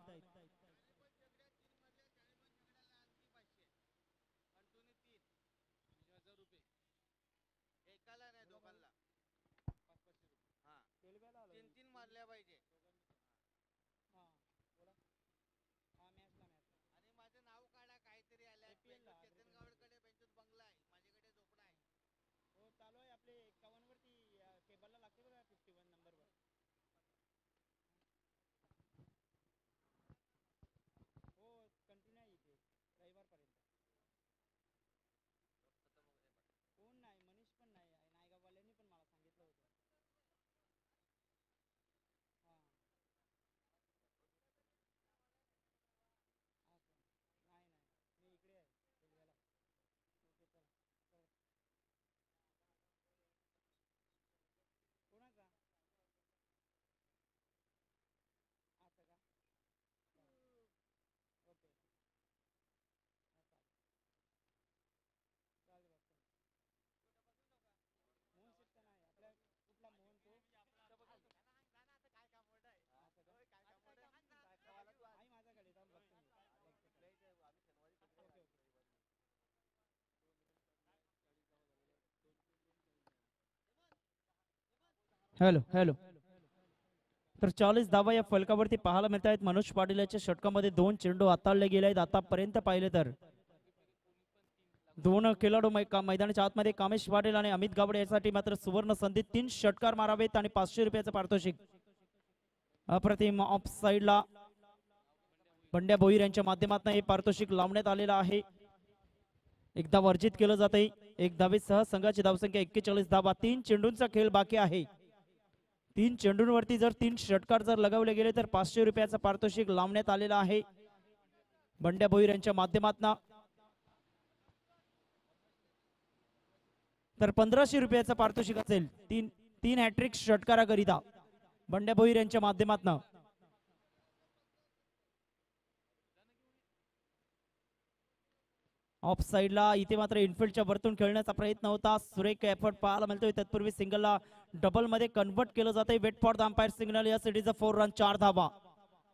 हॅलो हॅलो तर 40 धावा या फलकावरती पाहायला मिळत आहेत. मनोज पाटील याच्या षटकामध्ये 2 चेंडू हाताळले गेले आहेत. आतापर्यंत पाहिले तर 2 खेळाडू मैदानाच्या आतमध्ये कामेश पाटील आणि अमित गावडे यासाठी मात्र सुवर्ण संधी. 3 षटकार मारावेत आणि 500 रुपयाचं पारितोषिक. अप्रतिम ऑफ साइडला बंड्या भोईर यांच्या माध्यमातून हे पारितोषिक लावण्यात आलेलं आहे. एकदा वर्जित केलं जाते. 1 धावेसह संघाची धावसंख्या 41 धावा. 3 चेंडूंचा खेळ बाकी आहे. 3 चेंडूंवरती जर 3 षटकार जर लगावले गेले तर 500 रुपयाचं पारितोषिक लावण्यात आलेलं आहे बंड्या भोईर यांच्या माध्यमातून. तर 1500 रुपयाचं पारितोषिक असेल 3 हॅट्रिक षटकाराकरिता बंड्या भोईर यांच्या माध्यमातून. ऑफ साइडला इथे मात्र इनफिल्डच्या वरतून खेळण्याचा प्रयत्न होता. सुरेख एफर्ट पाहायला मिळतोय. तत्पूर्वी सिंगलला डबल मध्ये कन्वर्ट केलं जाते. Wait for the umpire signal. या सिटीचा 4 रन 4 धावा.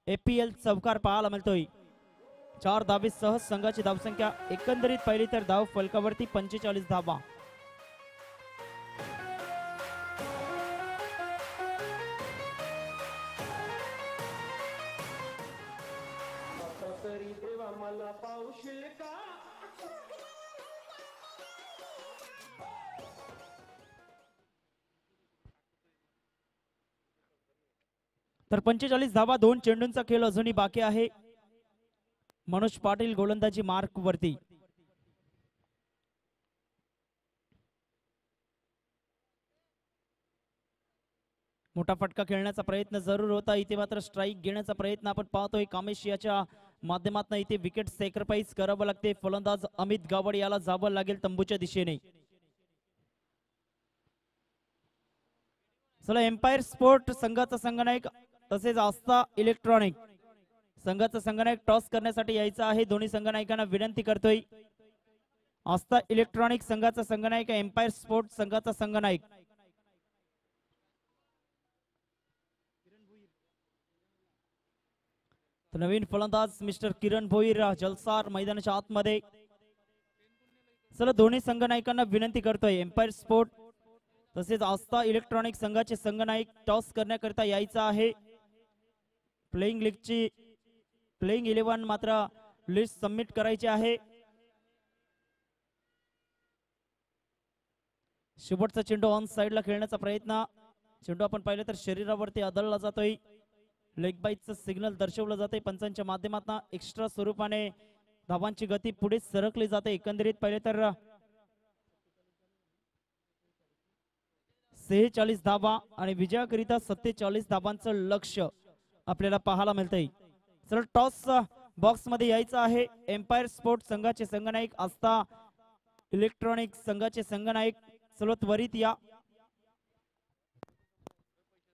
APL चौकार पाहायला मिळतोय. 4 धावेसह संघाची धावसंख्या एकंदरीत पाहिली तर धाव फलकावरती 45 धावा. तरी देवा मला पावशील का. तर 45 धावा. 2 चेंडूंचा खेळ अजूनही बाकी आहे. मनोज पाटील गोलंदाजी मार्क वरती. मोठा फटका खेळण्याचा प्रयत्न जरूर होता. इथे मात्र स्ट्राईक घेण्याचा प्रयत्न आपण पाहतोय. कामेश याच्या माध्यमातून इथे विकेट सॅक्रिफाईस करावं लागते. फलंदाज अमित गावड याला जावं लागेल तंबूच्या दिशेने. चला एम्पायर स्पोर्ट संघाचा संघनायक तसेच आस्था इलेक्ट्रॉनिक संघाचा संघनायक टॉस करण्यासाठी यायचा आहे. दोन्ही संघनायकांना विनंती करतोय. आस्था इलेक्ट्रॉनिक संघाचा संघनायक, एम्पायर स्पोर्ट संघाचा संघनायक. तर नवीन फलंदाज मिस्टर किरण भोईर जलसार मैदानाच्या आतमध्ये. चला दोन्ही संघ नायकांना विनंती करतोय एम्पायर स्पोर्ट तसेच आस्था इलेक्ट्रॉनिक संघाचे संघ नायक टॉस करण्याकरिता यायचं आहे. प्लेइंग लीगची प्लेइंग 11 मात्र लिस्ट सबमिट करायची आहे. शेवटचा चेंडू ऑन साइडला खेळण्याचा प्रयत्न. चेंडू आपण पाहिलं तर शरीरावरती आदळला जातोय. लेग बाईटचं सिग्नल दर्शवलं जाते पंचांच्या माध्यमातून. एक्स्ट्रा स्वरूपाने धावांची गती पुढे सरकली जाते. एकंदरीत पाहिले तर 46 धावा आणि विजयाकरिता 47 धावांचं लक्ष्य आपल्याला पाहायला मिळतंय. चला टॉस बॉक्स मध्ये यायचं आहे. एम्पायर स्पोर्ट संघाचे संघनायक आस्था इलेक्ट्रॉनिक संघाचे संघनायक चलो त्वरित या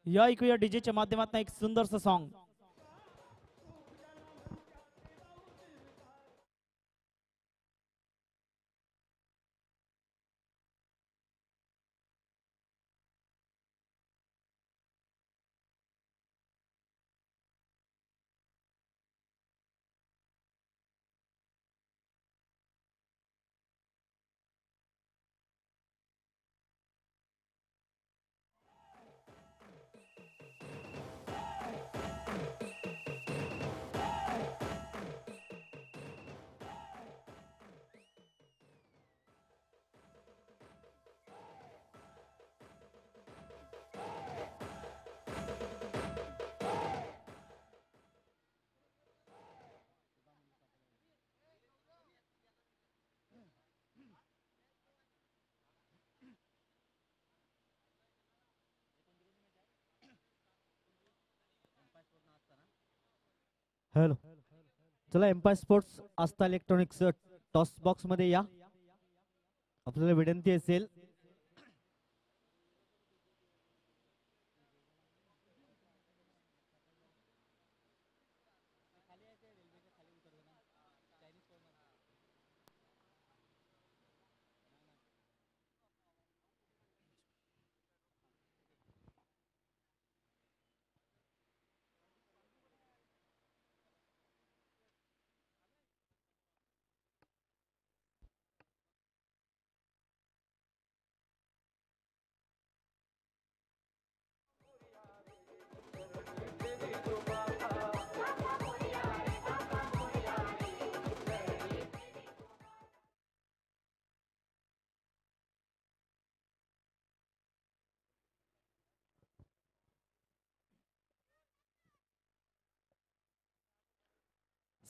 ऐकूया डीजेच्या माध्यमातून एक सुंदरसं सॉन्ग. हॅलो, चला एम्पायर स्पोर्ट्स आस्था इलेक्ट्रॉनिक्स टॉस बॉक्स मध्ये या. आपल्याला विनंती असेल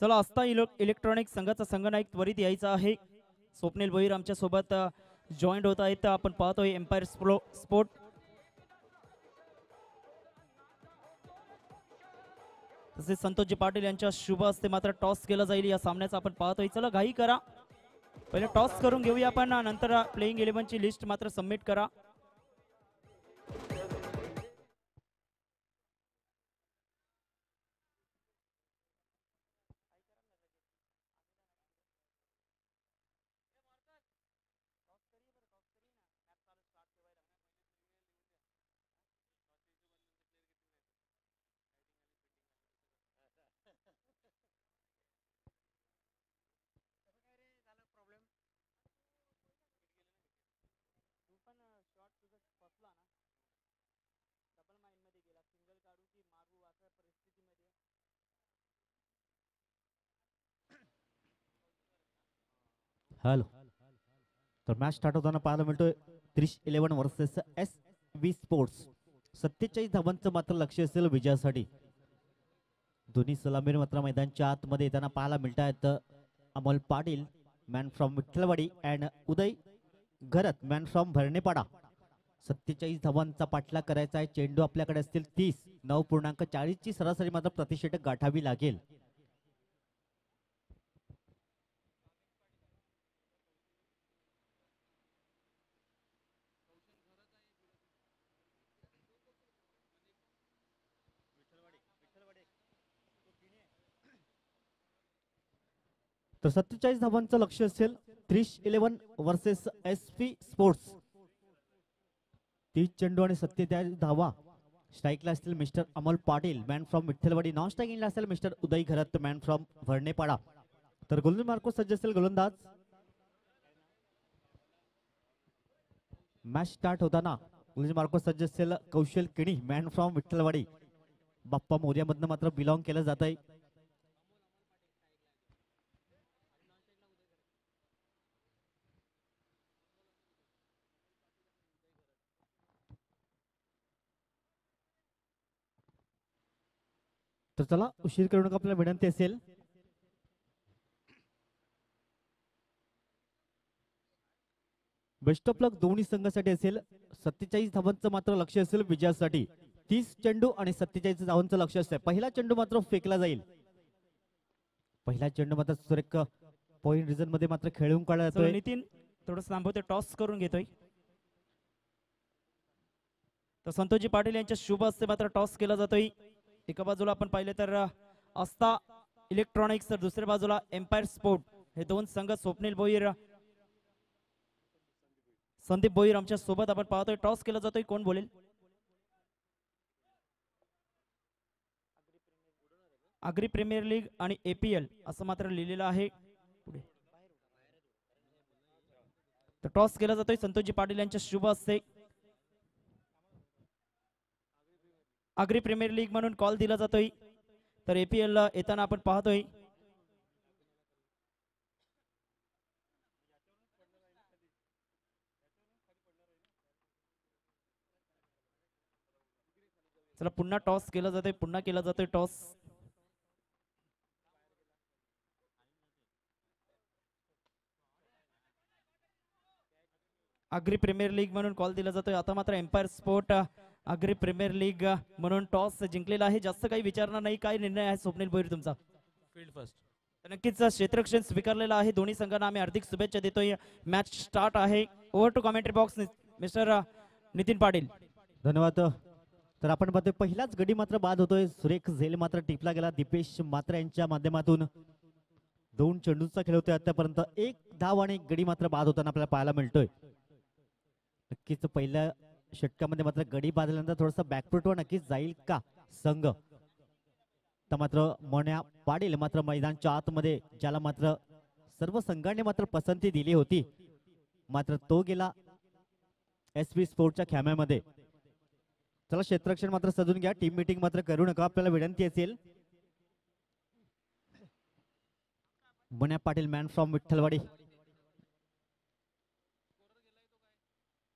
चला आस्था इलेक्ट्रॉनिक संघाचा संघनायक त्वरित यायचा आहे. स्वप्नील भोईर आमच्या सोबत जॉईंट होत आहेत. आपण पाहतोय एम्पायर स्पोर्ट तसेच संतोषजी पाटील यांच्या शुभ हस्ते मात्र टॉस केला जाईल या सामन्याचा आपण पाहतोय. चला घाई करा, पहिले टॉस करून घेऊया आपण, नंतर प्लेइंग 11 ची लिस्ट मात्र सबमिट करा. हॅलो, तर मॅच स्टार्ट होताना पाहायला मिळतोय 30-11 वर्सेस SV स्पोर्ट्स. 47 धावांचं मात्र लक्ष असेल विजयासाठी. दोन्ही सलामीर मात्र मैदानच्या आतमध्ये येताना पाहायला मिळत आहेत. Amol Patil man from Vitthalwadi and Uday Gharat man from Bharanepada. 47 धावांचा पाठलाग करायचा आहे. चेंडू आपल्याकडे असतील 30. 9.40 ची सरासरी मात्र प्रतिषेधक गाठावी लागेल. तर 47 धावांचं लक्ष असेल 30-11 वर्सेस SV स्पोर्ट्स. 30 चेंडू आणि 47 धावा स्ट्राईकला असतील mister Amol Patil man from Vitthalwadi. Non स्ट्राईकिंगला असेल mister Uday Gharat man from Bharanepada. तर गोलंदाज मार्को सज्ज असेल गोलंदाज. मॅच स्टार्ट होताना गोलंदाज मार्को सज्ज असेल कौशल किणी मॅन फ्रॉम विठ्ठलवाडी. बाप्पा मोर्यामधनं मात्र बिलॉंग केलं जात आहे. तर चला उशीर करू नका, आपल्याला विनंती असेल. बेस्ट ऑफ लक दोन्ही संघासाठी असेल. 47 धावांचं मात्र लक्ष असेल विजयासाठी. 30 चेंडू आणि 47 धावांचं लक्ष असते. पहिला चेंडू मात्र फेकला जाईल. पहिला चेंडू मात्र सुरेख पॉइंट रिझन मध्ये मात्र खेळून काढला चला जातोय. नितीन थोडं थांबवते, टॉस करून घेतोय. तर संतोषजी पाटील यांच्या शुभ हस्ते मात्र टॉस केला जातोय. एका बाजूला आपण पाहिले तर आस्था इलेक्ट्रॉनिक्स, तर दुसऱ्या बाजूला एम्पायर स्पोर्ट. हे दोन संघ स्वप्नील भोईर, संदीप भोईर आमच्या सोबत आपण पाहतोय. टॉस केला जातोय, कोण बोलेल? आग्री प्रीमियर लीग आणि APL असं मात्र लिहिलेलं आहे पुढे. तर टॉस केला जातोय संतोषजी पाटील यांच्या शुभ हस्ते. आग्री प्रीमियर लीग म्हणून कॉल दिला जातोय. तर APL येताना आपण पाहतोय. चला पुन्हा टॉस केला जातोय, पुन्हा केला जातोय टॉस. आग्री प्रीमियर लीग म्हणून कॉल दिला जातोय. आता मात्र Empire Sport Agri Premier League म्हणून टॉस जिंकलेला आहे. जास्त काही विचारणार नाही. काय निर्णय आहे स्वप्नील भोईर तुमचा? Field first. तर नक्कीच क्षेत्ररक्षण स्वीकारलेलं आहे. दोन्ही संघांना आम्ही हार्दिक शुभेच्छा देतोय. मॅच स्टार्ट आहे. Over to commentary box mister Nitin Patil. धन्यवाद. तर आपण पाहतोय पहिलाच गडी मात्र बाद होतोय. सुरेख झेल मात्र टिपला गेला. दीपेश मात्र यांच्या माध्यमातून 2 चेंडूचा खेळ होतोय आतापर्यंत. 1 धाव आणि 1 गडी मात्र बाद होताना आपल्याला पाहायला मिळतोय. नक्कीच पहिल्या षटकामध्ये मात्र गडी बांधल्यानंतर थोडासा बॅकफुटवर नक्कीच जाईल का संघ. तर मात्र मोन्या पाटील मात्र मैदानच्या आतमध्ये, ज्याला मात्र सर्व संघांनी मात्र पसंती दिली होती, मात्र तो गेला SP स्पोर्टच्या खेम्यामध्ये. चला क्षेत्ररक्षण मात्र सजून घ्या. टीम मीटिंग मात्र करू नका, आपल्याला विनंती असेल. मोन्या पाटील मॅन फ्रॉम विठ्ठलवाडी.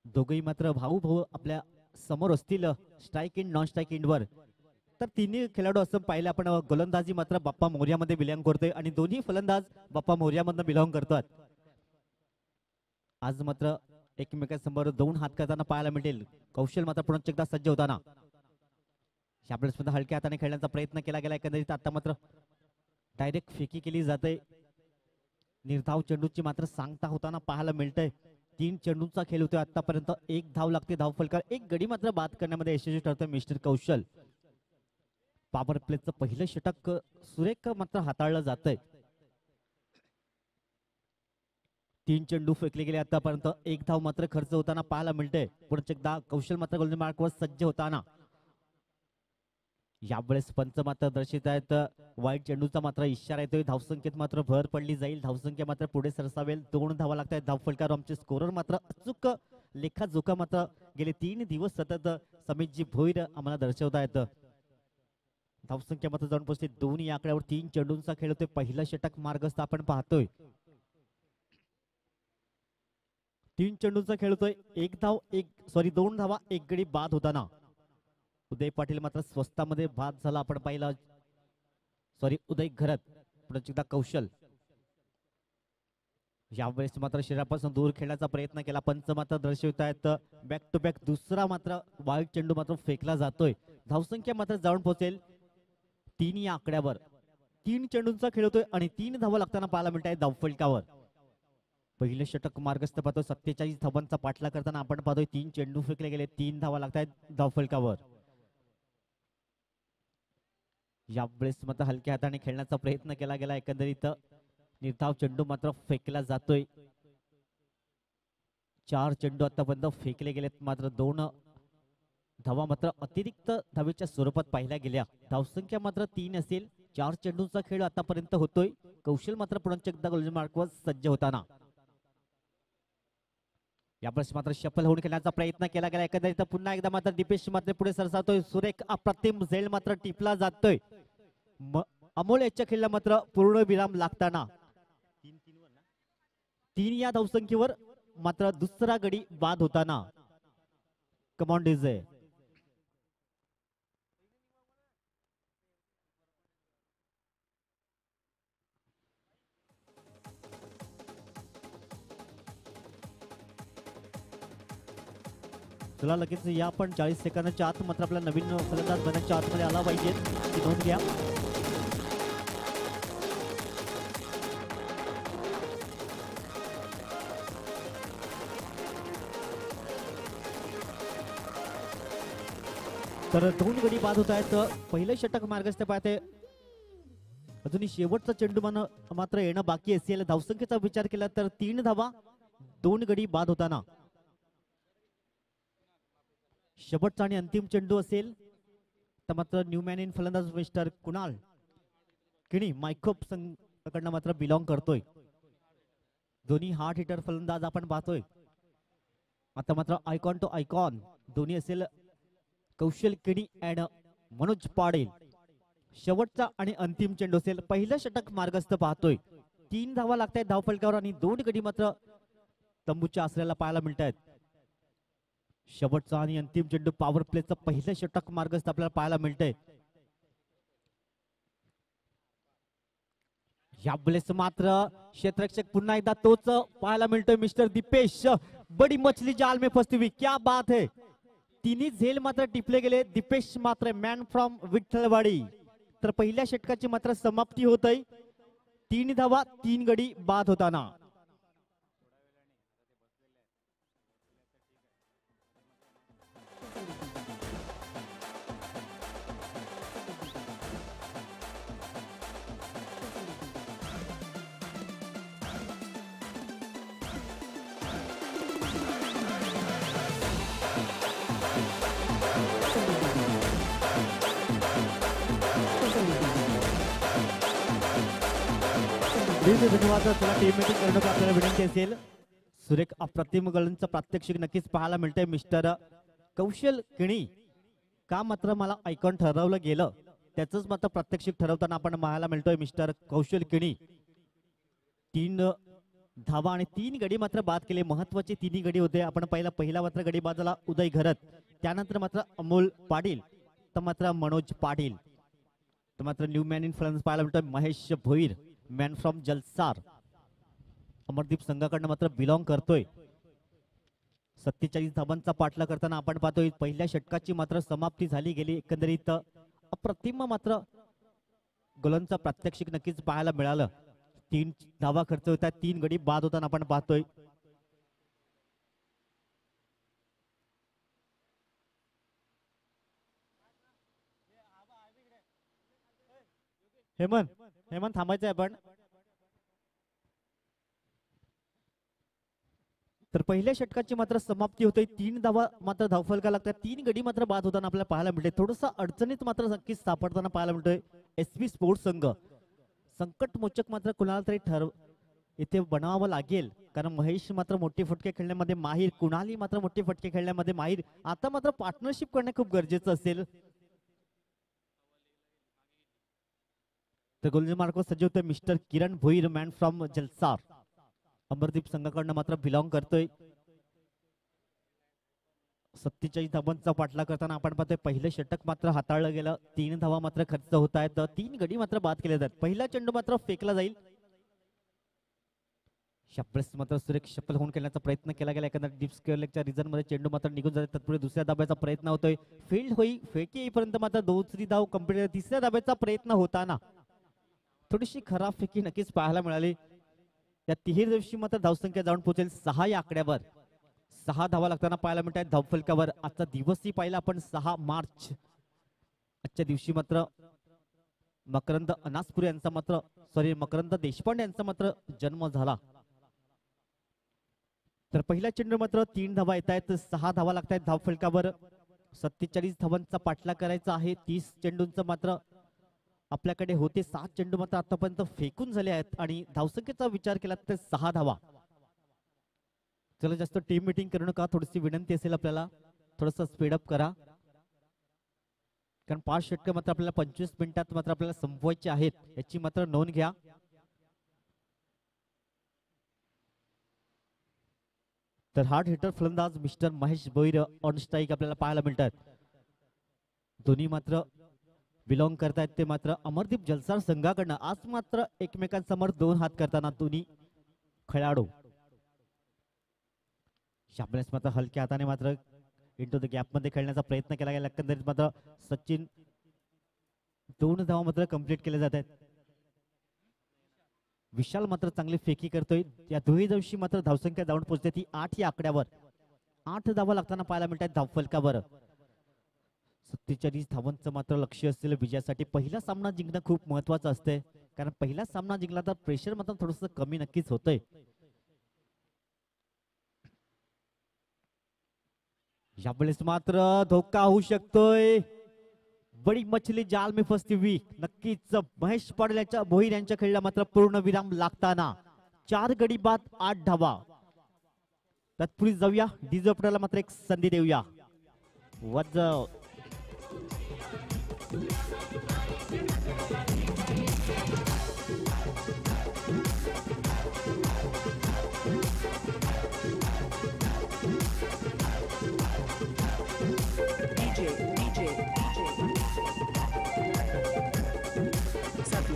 दोघेही मात्र भाऊ भाऊ आपल्या समोर असतील strike in non strike in वर. तर तिन्ही खेळाडू असं पाहिलं आपण, गोलंदाजी मात्र बाप्पा मोर्यामध्ये बिलॉंग करतोय आणि दोन्ही फलंदाज बाप्पा मोर्यामधनं बिलॉंग करतात. आज मात्र एकमेकांसमोर 2 हात करताना पाहायला मिळेल. कौशल मात्र पुन्हा एकदा सज्ज होताना यावेळेस सुद्धा हलक्या हाताने खेळण्याचा प्रयत्न केला गेला. एकंदरीत आता मात्र डायरेक्ट फेकी केली जाते. निर्धाव चेंडूची मात्र सांगता होताना पाहायला मिळतंय. 3 चेंडूचा खेळ होतोय आतापर्यंत. 1 धाव लागते धाव फलकार. 1 गडी मात्र बाद करण्यामध्ये यशस्वी ठरतोय मिस्टर कौशल. पॉवर प्लेचं पहिलं षटक सुरेख मात्र हाताळलं जातंय. 3 चेंडू फेकले गेले आतापर्यंत. 1 धाव मात्र खर्च होताना पाहायला मिळते. पुढे एकदा कौशल मात्र गोलंदाज मार्कवर सज्ज होताना यावेळेस पंच मात्र दर्शित आहेत. वाईट चेंडूचा मात्र इशारा येतोय. धावसंख्येत मात्र भर पडली जाईल. धावसंख्या मात्र पुढे सरसावेल. 2 धावा लागतात. धाव फलकार आमचे स्कोरर मात्र अचूक लेखाजोखा मात्र गेले 3 दिवस सतत समितजी भोईर आम्हाला दर्शवत आहेत. धावसंख्या मात्र जाऊन पोहोचते 2 या आकड्यावर. 3 चेंडूंचा खेळ होतोय. पहिलं षटक मार्गस्थ आपण पाहतोय. 3 चेंडूंचा खेळ होतोय. 2 धावा 1 गडी बाद होताना उदय पाटील मात्र स्वस्तामध्ये बाद झाला आपण पाहिलं. उदय घरत. पुढे एकदा कौशल यावेळेस मात्र शरीरापासून दूर खेळण्याचा प्रयत्न केला. पंच मात्र दर्शवित आहेत. बॅक टू बॅक दुसरा मात्र वाईट चेंडू मात्र फेकला जातोय. धावसंख्या मात्र जाऊन पोहोचेल 3 या आकड्यावर. 3 चेंडूंचा खेळ होतोय आणि 3 धावा लागताना पाहायला मिळत आहे धावफलकावर. पहिले षटक मार्गस्थ पाहतो. 47 धावांचा पाठला करताना आपण पाहतोय 3 चेंडू फेकले गेले. 3 धावा लागतात धावफलकावर. यावेळेस मात्र हलक्या हाताने खेळण्याचा प्रयत्न केला गेला. एकंदरीत निर्धाव चेंडू मात्र फेकला जातोय. 4 चेंडू आतापर्यंत फेकले गेलेत. मात्र 2 धावा मात्र अतिरिक्त धावेच्या स्वरूपात पाहिल्या गेल्या. धावसंख्या मात्र 3 असेल. 4 चेंडूंचा खेळ आतापर्यंत होतोय. कौशल मात्र पुढे एकदा गोलंदाजी मार्कवर सज्ज होताना यावेळेस मात्र शफल होऊन खेळण्याचा प्रयत्न केला गेला. एकंदरीत पुन्हा एकदा मात्र दीपेश मात्र पुढे सरसावतोय. सुरेख अप्रतिम झेल मात्र टिपला जातोय. अमोल याच्या खेळला मात्र पूर्ण विराम लागताना 3 या धावसंख्येवर मात्र दुसरा गडी बाद होताना कमॉन डीजे. चला लगेच या पण 40 सेकंदाच्या आत मात्र आपला नवीन फलंदाज बनाच्या आतमध्ये आला पाहिजे ती नोंद घ्या. तर 2 गडी बाद होत आहेत. पहिलं षटक मार्गस्थ पाहते. अजूनही शेवटचा चेंडू मात्र येणं बाकी असेल. धावसंख्येचा विचार केला तर 3 धावा 2 गडी बाद होताना शेवटचा आणि अंतिम चेंडू असेल तर मात्र न्यूमॅन इन फलंदाज मिस्टर कुणाल किणी मायकोप संघाकडनं मात्र बिलॉंग करतोय. दोन्ही हार्ड हिटर फलंदाज आपण पाहतोय. आता मात्र आयकॉन टू आयकॉन दोन्ही असेल कौशल किणी अँड मनोज पाटील. शेवटचा आणि अंतिम चेंडू असेल. पहिलं षटक मार्गस्थ पाहतोय. 3 धावा लागतायत धावफलकावर आणि 2 गडी मात्र तंबूच्या आसऱ्याला पाहायला मिळत आहेत. शेवटचा आणि अंतिम चेंडू पॉवर प्लेचं पहिलं षटक मार्गस्थ आपल्याला पाहायला मिळतंय. यावेळेस मात्र क्षेत्ररक्षक पुन्हा एकदा तोच पाहायला मिळतोय मिस्टर दीपेश. बडी मछली जाल में फंसती हुई, क्या बात है. तिन्ही झेल मात्र टिपले गेले. दीपेश मात्र मॅन फ्रॉम विठ्ठलवाडी. तर पहिल्या षटकाची मात्र समाप्ती होत आहे. 3 धावा 3 गडी बाद होताना धन्यवाद. चला टीम मीटिंग करणं आपल्याला विनंती असेल. सुरेख अप्रतिम गोलंदाजीचं प्रात्यक्षिक नक्कीच पाहायला मिळतंय मिस्टर कौशल किणी. का मात्र मला आयकॉन ठरवलं गेलं त्याच मात्र प्रात्यक्षिक ठरवताना आपण पाहायला मिळतोय मिस्टर कौशल किणी. 3 धावा आणि 3 गडी मात्र बाद केले. महत्वाचे 3 गडी होते. आपण पहिला मात्र गडी बाद झाला उदय घरत. त्यानंतर मात्र अमोल पाटील तर मात्र मनोज पाटील. तर मात्र न्यू मॅन इन फलंदाज पाहायला मिळतोय महेश भोईर मॅन फ्रॉम जलसार. अमरदीप संघाकडनं मात्र बिलॉंग करतोय. 47 धावांचा पाठला करताना आपण पाहतोय पहिल्या षटकाची मात्र समाप्ती झाली गेली. एकंदरीत अप्रतिम मात्र गोलंदाजीचा प्रात्यक्षिक नक्कीच पाहायला मिळालं. 3 धावा खर्च होतात. 3 गडी बाद होताना आपण पाहतोय. हेमंत थांबायचंय आपण. तर पहिल्या षटकाची मात्र समाप्ती होते. 3 धावा मात्र धावफलका लागतात. 3 गडी मात्र बाद होताना आपल्याला पाहायला मिळते. थोडंसं अडचणीत मात्र नक्कीच सापडताना पाहायला मिळतोय एसबी स्पोर्ट्स संघ. संकट मोचक मात्र कुणाला तरी इथे बनावावं लागेल. कारण महेश मात्र मोठे फटके खेळण्यामध्ये माहीर. कुणाली मात्र मोठे फटके खेळण्यामध्ये माहीर. आता मात्र पार्टनरशिप करणे खूप गरजेचं असेल. तर गोलंदाजी मार्कवर सज्ज होतोय mister Kiran Bhoir man from Jalsar. Amardeep संघाकडनं मात्र बिलॉंग करतोय. 47 धावांचा पाठला करताना आपण पाहतोय पहिलं षटक मात्र हाताळलं गेलं. 3 धावा मात्र खर्च होत आहेत. 3 गडी मात्र बाद केले जातात. पहिला चेंडू मात्र फेकला जाईल. शप्रेस मात्र सुरेख शफल होऊन खेळण्याचा प्रयत्न केला गेला. एकंदर डीप स्क्वेअर लेगच्या रिझन मध्ये चेंडू मात्र निघून जाते. तत्पुढे दुसऱ्या दाब्याचा प्रयत्न होतोय. फील्ड होई फेकी येईपर्यंत मात्र दुसरी धाव कंप्लीट. तिसऱ्या दाब्याचा प्रयत्न होताना थोडीशी खराब फेकी नक्कीच पाहायला मिळाली. या तिहेरी दिवशी मात्र धावसंख्या जाऊन पोहोचेल 6 या आकड्यावर. 6 धावा लागताना पाहायला मिळत आहेत धावफलकावर. आजचा दिवसही पाहिला आपण 6 मार्च. आजच्या दिवशी मात्र मकरंद अनासपुरे यांचा मात्र मकरंद देशपांडे यांचा मात्र जन्म झाला. तर पहिला चेंडू मात्र 3 धावा येत आहेत. 6 धावा लागत आहेत धावफलकावर. 47 धावांचा पाठलाग करायचा आहे. 30 चेंडूंचं मात्र आपल्याकडे होते. 7 चेंडू मात्र आतापर्यंत फेकून झाले आहेत आणि धावसंख्येचा विचार केला तर 6 धावा. चला जास्त टीम मीटिंग करू नका, थोडीशी विनंती असेल आपल्याला, थोडस स्पीडअप करा, कारण 5 षटकं मात्र आपल्याला 25 मिनिटात मात्र आपल्याला संपवायचे आहेत, याची मात्र नोंद घ्या. तर हार्ड हिटर फलंदाज mister Mahesh Bhoir on strike आपल्याला पाहायला मिळतात. दोन्ही मात्र बिलॉंग करतायत ते मात्र अमरदीप जलसार संघाकडनं. आज मात्र एकमेकांसमोर 2 हात करताना दोन्ही खेळाडू. शाबनेस मात्र हलक्या हाताने मात्र इंटू द गॅप मध्ये खेळण्याचा प्रयत्न केला गेला. एकंदरीत मात्र सचिन 2 धावा मात्र कंप्लीट केले जात आहेत. विशाल मात्र चांगली फेकी करतोय. या दोन्ही दिवशी मात्र धावसंख्या जाऊन पोहोचते ती 8 या आकड्यावर. 8 धावा लागताना पाहायला मिळतात धावफलकावर. 47 धावांचं मात्र लक्ष असलेलं विजयासाठी पहिला सामना जिंकणं खूप महत्वाचं असतंय, कारण पहिला सामना जिंकला तर प्रेशर मात्र थोडस कमी नक्कीच होतंय. यावेळेस मात्र धोका होऊ शकतोय. बडी मछली जाल में फसती हुई. नक्कीच महेश पाटील यांच्या भोईर यांच्या खेळला मात्र पूर्ण विराम लागताना 4 गडी बाद 8 धावा. तत्पूर्वी जाऊया डीजे ऑपरेटरला मात्र एक संधी देऊया. वज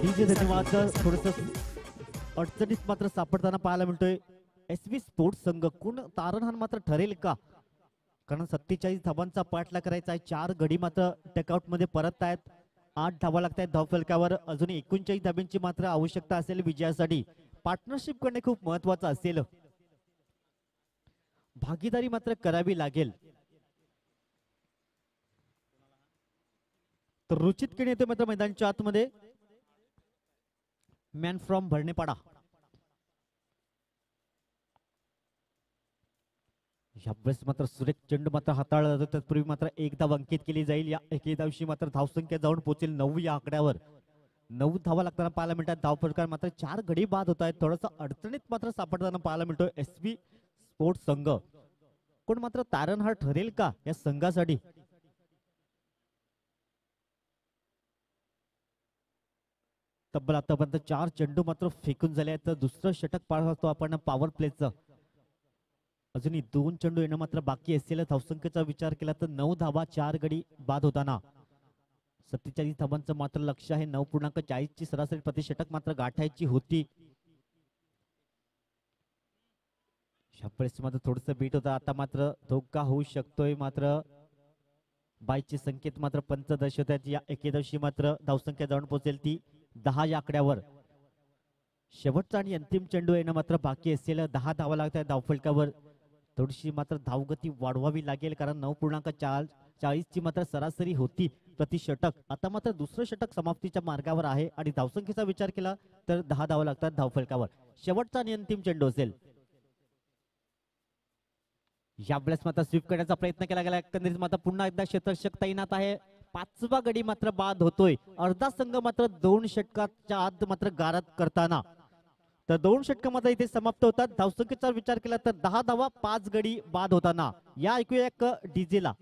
डीजे धन्यवाद. थोडस अडचणीत मात्र सापडताना पाहायला मिळतोय एसबी स्पोर्ट्स संघ. कोण तारणहार मात्र ठरेल का, कारण 47 धावांचा पाठलाग करायचा आहे. 4 गडी मात्र टेकआउट मध्ये परत आहेत. 8 धावा लागत आहेत धावफलकावर. अजून 39 धाब्यांची मात्र आवश्यकता असेल विजयासाठी. पार्टनरशिप करणे खूप महत्वाचं असेल. भागीदारी मात्र करावी लागेल. तर रुचित खेळ येतोय मात्र मैदानाच्या आतमध्ये. Man from Bharanepada. यावेळेस मात्र सुरेख चेंडू मात्र हाताळला जातो. तत्पूर्वी मात्र 1 धाव अंकित केली जाईल. या एके धावशी मात्र धावसंख्या जाऊन पोहोचेल 9 या आकड्यावर. 9 धावा लागताना पाहायला मिळतात. धावफलकावर मात्र 4 गडी बाद होत आहेत. थोडंसं अडचणीत मात्र सापडताना पाहायला मिळतोय एसबी स्पोर्ट्स संघ. कोण मात्र तारणहार ठरेल का या संघासाठी. तब्बल आतापर्यंत 4 चेंडू मात्र फेकून झाले आहेत. तर दुसरं षटक पाहतो आपण पॉवर प्लेचं. अजूनही 2 चेंडू येणं मात्र बाकी असलेल्या धावसंख्येचा विचार केला तर 9 धावा 4 गडी बाद होताना 47 धावांचं मात्र लक्ष आहे. 9.40 ची सरासरी प्रति षटक मात्र गाठायची होती. मात्र थोडस बीट होता. आता मात्र धोका होऊ शकतोय. मात्र बायचे संकेत मात्र पंच दर्शवत आहेत. या एकेदिवशी मात्र धावसंख्या जाऊन पोहोचेल ती 10 या आकड्यावर. शेवटचा आणि अंतिम चेंडू येणं मात्र बाकी असलेलं. 10 धावा लागत आहेत धावफलकावर. थोडीशी मात्र धावगती वाढवावी लागेल, कारण 9.40 ची मात्र सरासरी होती प्रति षटक. आता मात्र दुसरं षटक समाप्तीच्या मार्गावर आहे आणि धावसंख्येचा विचार केला तर 10 धावा लागतात धावफलकावर. शेवटचा आणि अंतिम चेंडू असेल. यावेळेस मात्र स्वीप करण्याचा प्रयत्न केला गेला. एकंदरीत मात्र पुन्हा एकदा क्षेत्ररक्षक तैनात आहे. 5वा गडी मात्र बाद होतोय. अर्धा संघ मात्र 2 षटकाच्या आत मात्र गारद करताना. तर 2 षटक मात्र इथे समाप्त होतात. धावसंख्येचा विचार केला तर 10 धावा 5 गडी बाद होताना. या ऐकूया एक डीजेला.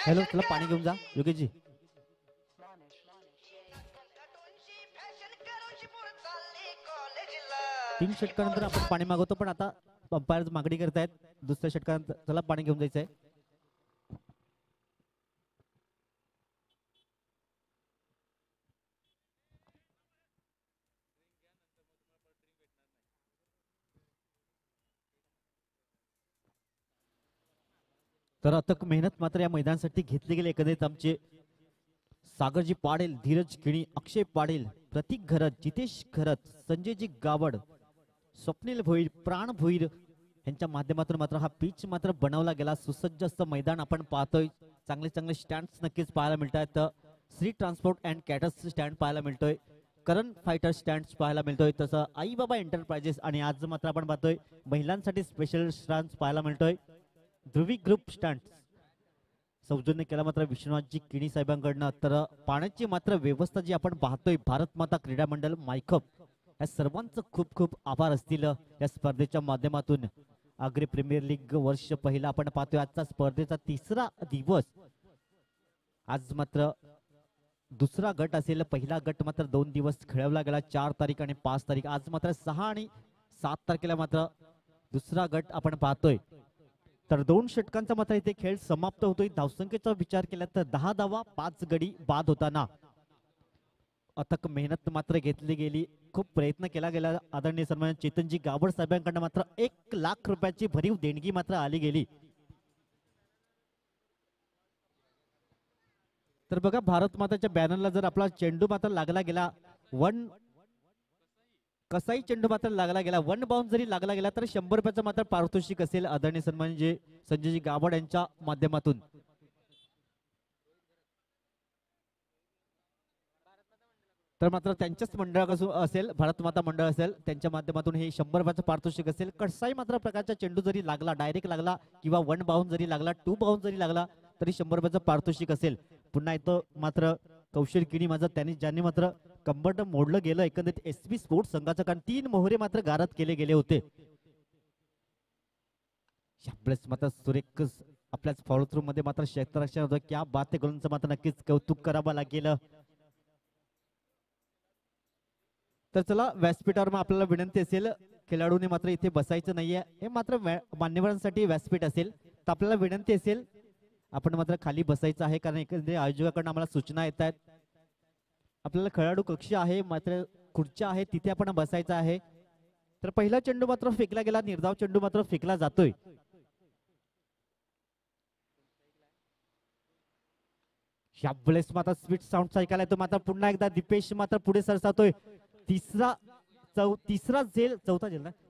हॅलो, चला पाणी घेऊन जा योगेशजी. 3 षटकानंतर आपण पाणी मागवतो, पण आता अंपायर मागणी करतायत. दुसऱ्या षटकानंतर चला पाणी घेऊन जायचंय. तर अथक मेहनत मात्र या मैदानासाठी घेतली गेली. एकंदरीत आमचे सागरजी पाडेल, धीरज खिणी, अक्षय पाडेल, प्रतीक घरत, जितेश घरत, संजयजी गावड, स्वप्नील भोईर, प्राण भोईर यांच्या माध्यमातून मात्र हा पिच मात्र बनवला गेला. सुसज्ज असं मैदान आपण पाहतोय. चांगले चांगले स्टँड्स नक्कीच पाहायला मिळतात. Shri transport and caters stand पाहायला मिळतोय, करण फायटर स्टँड पाहायला मिळतोय, तसं आई बाबा एंटरप्राइजेस आणि आज मात्र आपण पाहतोय महिलांसाठी स्पेशल स्टँड पाहायला मिळतोय, ध्रुवी ग्रुप स्टँड सौजन्य केला मात्र विश्वनाथजी किणी साहेबांकडनं. तर पाण्याची मात्र व्यवस्था जी आपण पाहतोय भारत माता क्रीडा मंडळ मायकप या सर्वांचं खूप खूप आभार असतील या स्पर्धेच्या माध्यमातून. आग्रे प्रीमियर लीग वर्ष पहिला आपण पाहतोय, आजचा स्पर्धेचा तिसरा दिवस. आज मात्र दुसरा गट असेल, पहिला गट मात्र 2 दिवस खेळवला गेला, 4 तारीख आणि 5 तारीख. आज मात्र 6 आणि 7 तारखेला मात्र दुसरा गट आपण पाहतोय. तर 2 षटकांचा मात्र इथे खेळ समाप्त होतोय. धावसंख्येचा विचार केला तर 10 धावा 5 गडी बाद होताना अथक मेहनत मात्र घेतली गेली, खूप प्रयत्न केला गेला. आदरणीय सन्मान चेतनजी गावड साहेबांकडनं मात्र 1 लाख रुपयाची भरीव देणगी मात्र आली गेली. तर बघा भारत माताच्या बॅनरला जर आपला चेंडू मात्र लागला गेला, कसाही चेंडू मात्र लागला गेला, 1 बाउंड जरी लागला गेला तर 100 रुपयाचं मात्र पारितोषिक असेल आदरणीय सन्मान संजयजी गावड यांच्या माध्यमातून. तर मात्र त्यांच्याच मंडळापासून असेल, भारत माता मंडळ असेल, त्यांच्या माध्यमातून हे 100 रुपयाचं पारितोषिक असेल. कसाही मात्र प्रकारचा चेंडू जरी लागला, डायरेक्ट लागला किंवा 1 बाउंड जरी लागला, 2 बाउंड जरी लागला तरी 100 रुपयाचं पारितोषिक असेल. पुन्हा येतो मात्र कौशल किणी माझं, त्यांनी ज्यांनी मात्र कंबरड मोडलं गेलं एकंदरीत एसबी स्पोर्ट्स संघाचं, कारण 3 मोहरे मात्र गारद केले गेले होते. यावेळेस मात्र सुरेख आपल्याच फॉलो थ्रू मध्ये मात्र क्षेत्ररक्षण होतं, क्या बात आहे, गोलंदाजाचं मात्र नक्कीच कौतुक करावं लागेल. तर चला व्यासपीठावर मग आपल्याला विनंती असेल, खेळाडूने मात्र इथे बसायचं नाहीये, हे मात्र मान्यवरांसाठी व्यासपीठ असेल. तर आपल्याला विनंती असेल आपण मात्र खाली बसायचं आहे, कारण एकंदरीत आयोजकाकडून आम्हाला सूचना येत आहेत. आपल्याला खेळाडू कक्ष आहे, मात्र खुर्च्या आहे, तिथे आपण बसायचं आहे. तर पहिला चेंडू मात्र फेकला गेला, निर्धाव चेंडू मात्र फेकला जातोय. यावेळेस मात्र स्वीट साऊंड ऐकायला येतो, मात्र पुन्हा एकदा दीपेश मात्र पुढे सरसावतोय.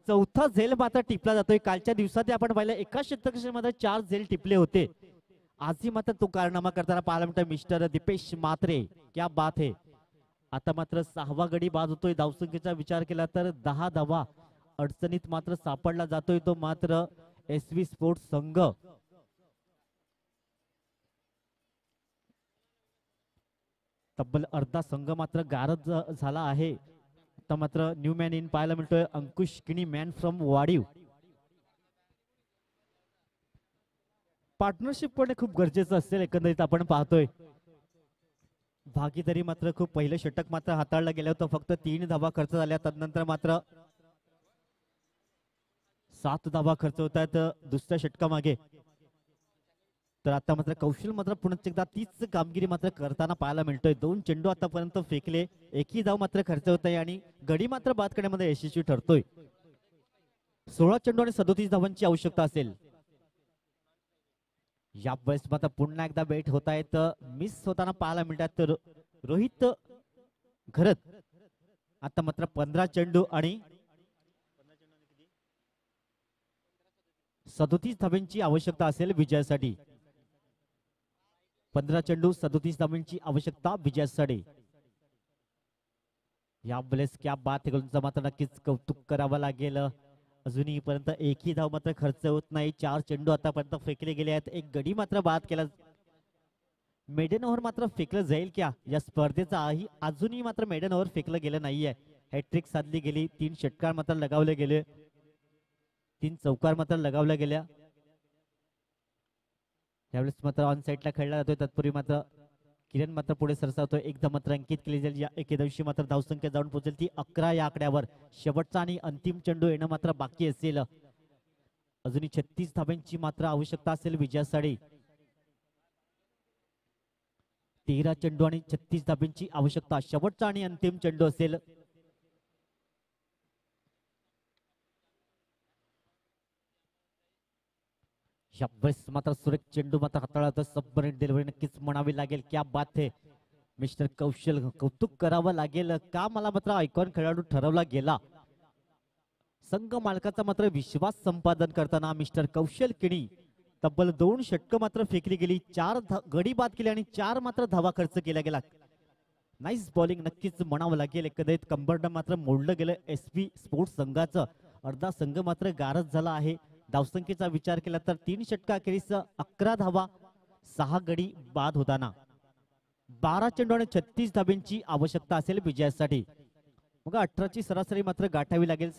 चौथा झेल मात्र टिपला जातोय. कालच्या दिवसात आपण पाहिलं एका षटकामध्ये 4 झेल टिपले होते. आजही मात्र तो कारनामा करताना पाहायला मिळतोय मिस्टर दीपेश म्हात्रे, क्या बात है. आता मात्र 6वा गडी बाद होतोय. धावसंख्येचा विचार केला तर 10 धावा अडचणीत मात्र सापडला जातोय तो मात्र एसवी स्पोर्ट्स संघ. तब्बल अर्धा संघ मात्र गारद झाला आहे. आता मात्र न्यू मॅन इन पाहायला मिळतोय अंकुश किणी, मॅन फ्रॉम वाडीव. पार्टनरशिप पण खूप गरजेचं असेल, एकंदरीत आपण पाहतोय भागीदारी मात्र खूप. पहिलं षटक मात्र हाताळलं गेलं होतं, फक्त 3 धावा खर्च झाल्या, तदनंतर मात्र 7 धावा खर्च होत आहेत दुसऱ्या षटकामागे. तर आता मात्र कौशल मात्र पुन्हा एकदा तीच कामगिरी मात्र करताना पाहायला मिळतोय. 2 चेंडू आतापर्यंत फेकले, 1ही धाव मात्र खर्च होत आहे आणि गडी मात्र बाद करण्यामध्ये यशस्वी ठरतोय. 16 चेंडू आणि 37 धावांची आवश्यकता असेल. यावेळेस मात्र पुन्हा एकदा बेट होत आहेत, मिस होताना पाहायला मिळतात. तर रोहित घरत आता मात्र 15 चेंडू आणि 37 धावांची आवश्यकता असेल विजयासाठी. 15 चेंडू 37 धावांची आवश्यकता विजयासाठी. यावेळेस क्या बात आहे, मात्र नक्कीच कौतुक करावं लागेल. अजूनही पर्यंत 1ही धाव मात्र खर्च होत नाही. 4 चेंडू आतापर्यंत फेकले गेले आहेत, 1 गडी मात्र बाद केला. मेडन ओव्हर मात्र फेकलं जाईल क्या या स्पर्धेचा अजूनही मात्र मेडन ओव्हर फेकलं गेलं नाहीये. हॅट्रिक साधली गेली, 3 षटकार मात्र लगावले गेले, 3 चौकार मात्र लगावल्या गेल्या. यावेळेस मात्र ऑन साईडला खेळला जातोय. तत्पूर्वी मात्र किरण मात्र पुढे सरसावतोय. एकदा मात्र अंकित केली जाईल. या एके दिवशी मात्र धावसंख्या जाऊन पोहोचेल ती 11 या आकड्यावर. शेवटचा आणि अंतिम चेंडू येणं मात्र बाकी असेल. अजूनही 36 धावांची मात्र आवश्यकता असेल विजयासाठी. 13 चेंडू आणि 36 धावांची आवश्यकता. शेवटचा आणि अंतिम चेंडू असेल. यावेळेस मात्र सुरेख चेंडू मात्र हाताळा, सबमरीन डिलिव्हरी नक्कीच म्हणावी लागेल. क्या बात है मिस्टर कौशल, कौतुक करावं लागेल. का मला मात्र आयकॉन खेळाडू ठरवला गेला. संघ मालकाचा मात्र विश्वास संपादन करताना मिस्टर कौशल किणी तब्बल 2 षटकं मात्र फेकली गेली, 4 गडी बाद केले आणि 4 मात्र धावा खर्च केला गेला. नाईस बॉलिंग नक्कीच म्हणावं लागेल. एकंदरीत कंबरडं मात्र मोडलं गेलं एसपी स्पोर्ट्स संघाचं. अर्धा संघ मात्र गारज झाला आहे. धावसंख्येचा विचार केला तर 3 षटकाखेरीस 11 धावा, 6 गडी बाद होताना 12 चेंडू आणि 36 धाब्यांची आवश्यकता असेल विजयासाठी. मग 18ची सरासरी मात्र गाठावी लागेल.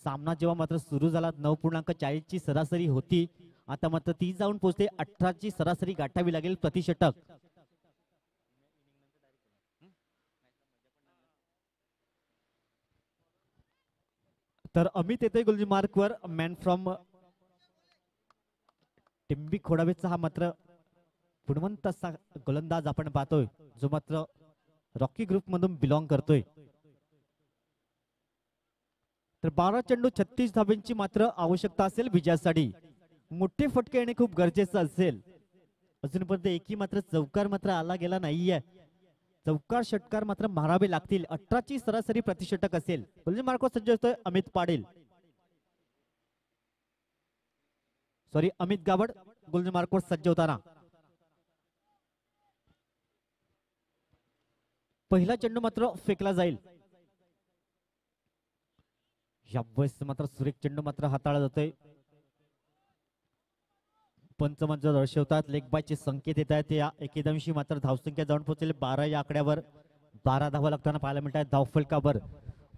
सामना जेव्हा मात्र सुरू झाला 9.40 ची सरासरी होती, आता मात्र ती जाऊन पोहोचते 18ची सरासरी गाठावी लागेल प्रतिषटक. तर अमित येतोय गोलजी मार्कवर. मॅन फ्रॉम टिंबी खोडावेचा हा मात्र गुणवंत असा गोलंदाज आपण पाहतोय, जो मात्र रॉकी ग्रुप मधून बिलॉंग करतोय. तर 12 चेंडू 36 धाब्यांची मात्र आवश्यकता असेल विजयासाठी. मोठे फटके येणे खूप गरजेचं असेल. अजूनपर्यंत एकही मात्र चौकार मात्र आला गेला नाहीये. चौकार षटकार मात्र मारावे लागतील. 18ची सरासरी प्रतिषटक असेल. गोलजी मार्कवर सज्ज होतोय अमित पाटील, सॉरी अमित गावड गोलजी मार्कवर सज्ज होताना. पहिला चेंडू मात्र फेकला जाईल. यावेळेस मात्र सुरेख चेंडू मात्र हाताळला जातोय. पंचमंच दर्शवतात, लेग बायचे संकेत येत आहेत. या एकेदंशी मात्र धावसंख्या जाऊन पोहोचेल 12 या आकड्यावर. 12 धावा लागताना पाहायला मिळत आहेत धावफलकावर.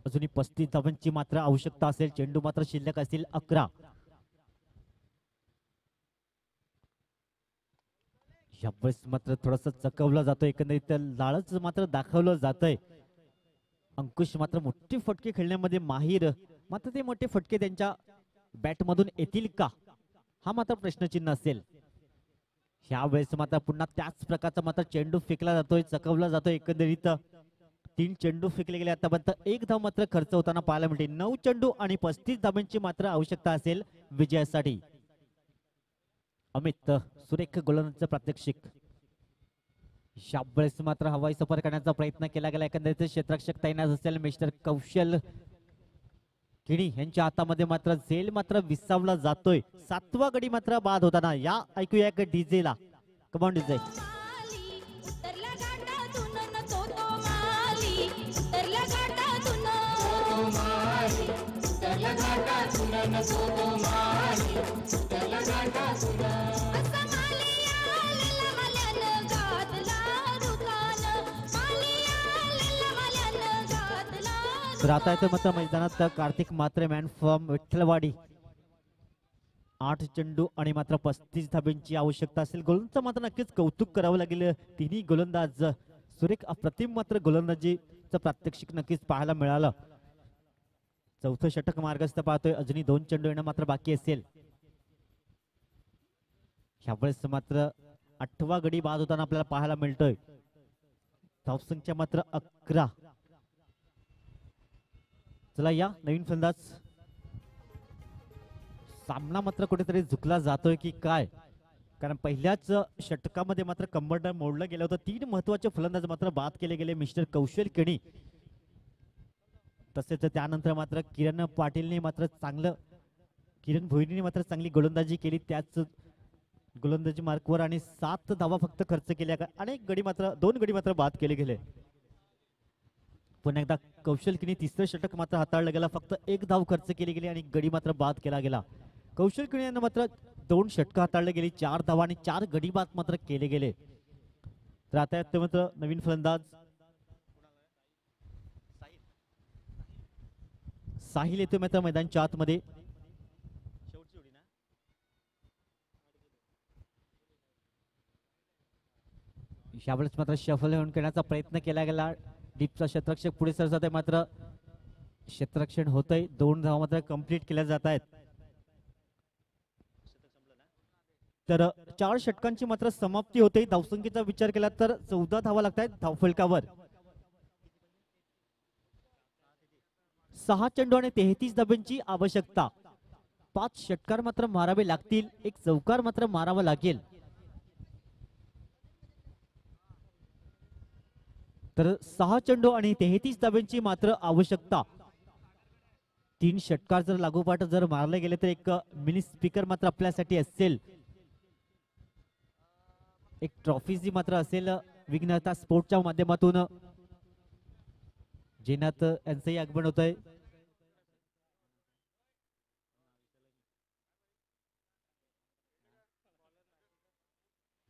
अजूनही 35 धावांची मात्र आवश्यकता असेल. चेंडू मात्र शिल्लक असतील 11. यावेळेस मात्र थोडस चकवलं जातोय. एकंदरीत लाळच मात्र दाखवलं जातंय. अंकुश मात्र मोठे फटके खेळण्यामध्ये माहीर, मात्र ते मोठे फटके त्यांच्या बॅट मधून येतील का, हा मात्र प्रश्नचिन्ह असेल. ह्यावेळेस मात्र पुन्हा त्याच प्रकारचा मात्र चेंडू फेकला जातोय, चकवला जातोय. एकंदरीत 3 चेंडू फेकले गेले. आतापर्यंत 1 धाव मात्र खर्च होताना पाहायला मिळते. 9 चेंडू आणि 35 धावांची मात्र आवश्यकता असेल विजयासाठी. अमित सुरेख गोलंदाजीचं प्रात्यक्षिक. यावेळेस मात्र हवाई सफर करण्याचा प्रयत्न केला गेला. एकंदरीत क्षेत्ररक्षक तैनात असेल मिस्टर कौशल किणी यांच्या हातामध्ये मात्र झेल मात्र विसावला जातोय. 7वा गडी मात्र बाद होताना. या ऐकूया एक डीजे ला. Come on DJ. तर आता येतो मात्र मैदानात कार्तिक मात्रे मॅन फ्रॉम विठ्ठलवाडी. 8 चेंडू आणि मात्र 35 धाब्यांची आवश्यकता असेल. गोलंदाज मात्र नक्कीच कौतुक करावं लागेल. तिन्ही गोलंदाज सुरेख अप्रतिम मात्र गोलंदाजीचं प्रात्यक्षिक नक्कीच पाहायला मिळालं. 4थं षटक मार्गस्थ पाहतोय. अजूनही 2 चेंडू येणं मात्र बाकी असेल. ह्यावेळेस मात्र 8वा गडी बाद होताना आपल्याला पाहायला मिळतोय. धावसंख्या मात्र 11. चला या नवीन फलंदाज. सामना मात्र कुठेतरी झुकला जातोय की काय, कारण पहिल्याच षटकामध्ये मात्र कंबरडं मोडलं गेलं होतं. 3 महत्वाचे फलंदाज मात्र बाद केले गेले. मिस्टर कौशल किणी, तसेच त्यानंतर मात्र किरण पाटीलने मात्र चांगलं, किरण भोईरने मात्र चांगली गोलंदाजी केली त्याच गोलंदाजी मार्कवर आणि 7 धावा फक्त खर्च केल्या. अनेक गडी मात्र 2 गडी मात्र बाद केले गेले. पुन्हा एकदा कौशल किणी 3रं षटक मात्र हाताळलं गेला. फक्त 1 धाव खर्च केली गेली आणि गडी मात्र बाद केला गेला. कौशल किणी यांना मात्र 2 षटकं हाताळले गेली. 4 धावा आणि 4 गडी बाद मात्र केले गेले. तर आता ते मात्र नवीन फलंदाज साहिल येतो मात्र मैदानच्या आतमध्ये. यावेळेस मात्र शफल होऊन करण्याचा प्रयत्न केला गेला. डीपचा क्षेत्ररक्षक पुढे सरसात आहे, मात्र क्षेत्ररक्षण होतंय. 2 धावा मात्र कंप्लीट केल्या जात आहेत. तर 4 षटकांची मात्र समाप्ती होते. धावसंख्येचा विचार केला तर 14 धावा लागतात धावफलकावर. 6 चेंडू आणि 33 धाब्यांची आवश्यकता. 5 षटकार मात्र मारावे लागतील. 1 चौकार मात्र मारावा लागेल. तर 6 चेंडू आणि 33 धाब्यांची मात्र आवश्यकता. 3 षटकार जर लागोपाठ जर मारले गेले तर एक मिनी स्पीकर मात्र आपल्यासाठी असेल. एक ट्रॉफी जी मात्र असेल विघ्नहर्ता स्पोर्टच्या माध्यमातून जेनात यांचंही आगमन होत आहे.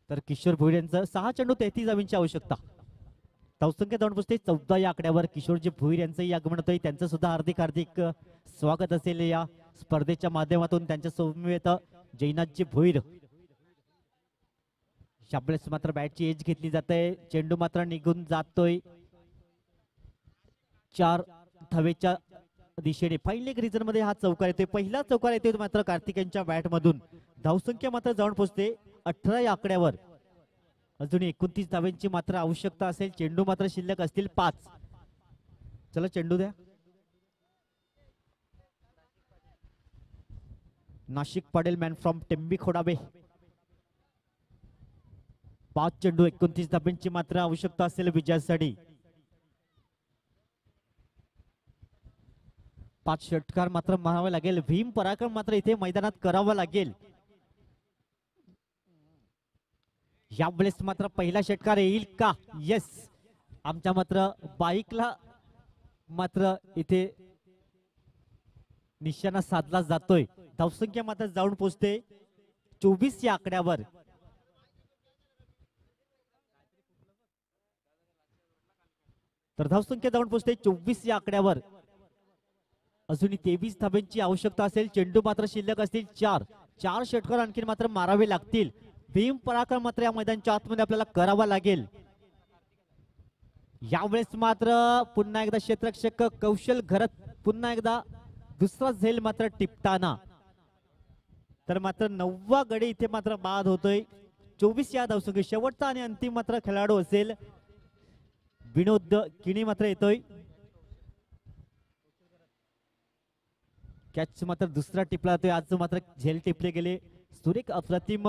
तर किशोर भोईर यांचं 6 चेंडू 33 धावांची आवश्यकता. धावसंख्या जाऊन पोहोचते 14 या आकड्यावर. किशोरजी भोईर यांचंही आगमन होतंय. त्यांचं सुद्धा हार्दिक हार्दिक स्वागत असेल या स्पर्धेच्या माध्यमातून. त्यांच्या समवेत जयनाथजी भोईर. यावेळेस मात्र बॅटची एज घेतली जाते. चेंडू मात्र निघून जातोय 4 धावेच्या दिशेने. फाईन लेग रिजन मध्ये हा चौकार येतोय. पहिला चौकार येतोय मात्र कार्तिक यांच्या बॅट मधून. धावसंख्या मात्र जाऊन पोहोचते 18 या आकड्यावर. अजून 29 धावांची मात्र आवश्यकता असेल. चेंडू मात्र शिल्लक असतील 5. चला चेंडू द्या. Nashik Patil man from Tembi Khodabe. 5 चेंडू 29 धावांची मात्र आवश्यकता असेल विजयासाठी. 5 षटकार मात्र मारावे लागेल. भीम पराक्रम मात्र इथे मैदानात करावा लागेल. यावेळेस मात्र पहिला षटकार येईल का? येस. आमच्या मात्र बाईकला मात्र इथे निशाणा साधला जातोय. धावसंख्या मात्र जाऊन पोहोचते 24 या आकड्यावर. तर धावसंख्या जाऊन पोहोचते 24 या आकड्यावर. अजूनही 23 धाब्यांची आवश्यकता असेल. चेंडू मात्र शिल्लक असतील 4 षटकार आणखी मात्र मारावे लागतील. भीम पराक्रम मात्र या मैदानाच्या आतमध्ये आपल्याला करावा लागेल. यावेळेस मात्र पुन्हा एकदा क्षेत्ररक्षक कौशल घरत पुन्हा एकदा दुसरा झेल मात्र टिपताना. तर मात्र 9वा गडी इथे मात्र बाद होतोय. 24 या धावसंख्या. शेवटचा आणि अंतिम मात्र खेळाडू असेल विनोद किणी मात्र येतोय. कॅच मात्र दुसरा टिपला जातोय. आज मात्र झेल टिपले गेले. सुरेख अप्रतिम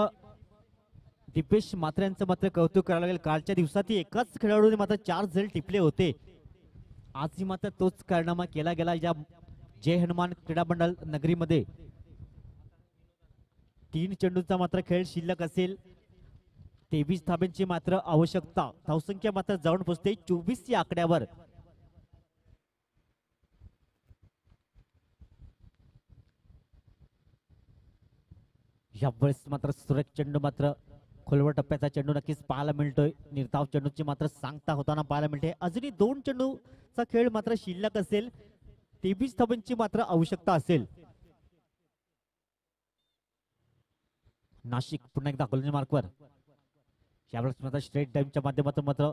दीपेश मात्र यांचं मात्र कौतुक करायला लागेल. कालच्या दिवसात एकाच खेळाडूने मात्र 4 झेल टिपले होते. आजही मात्र तोच कारनामा केला गेला या जय हनुमान क्रीडा मंडळ नगरीमध्ये. 3 चेंडूचा मात्र खेळ शिल्लक असेल. 23 धाब्यांची मात्र आवश्यकता. धावसंख्या मात्र जाऊन पोहोचते 24 या आकड्यावर. यावेळेस मात्र सुरेख चेंडू मात्र खोलवर टप्प्याचा चेंडू नक्कीच पाहायला मिळतोय. निर्धाव चेंडूची मात्र सांगता होताना पाहायला मिळते. अजूनही 2 चेंडूचा खेळ मात्र शिल्लक असेल. 23 धावांची मात्र आवश्यकता असेल. नाशिक पुन्हा एकदा गोलंदाजी मार्कवर. यावेळेस मात्र स्ट्रेट टाइमच्या माध्यमातून मात्र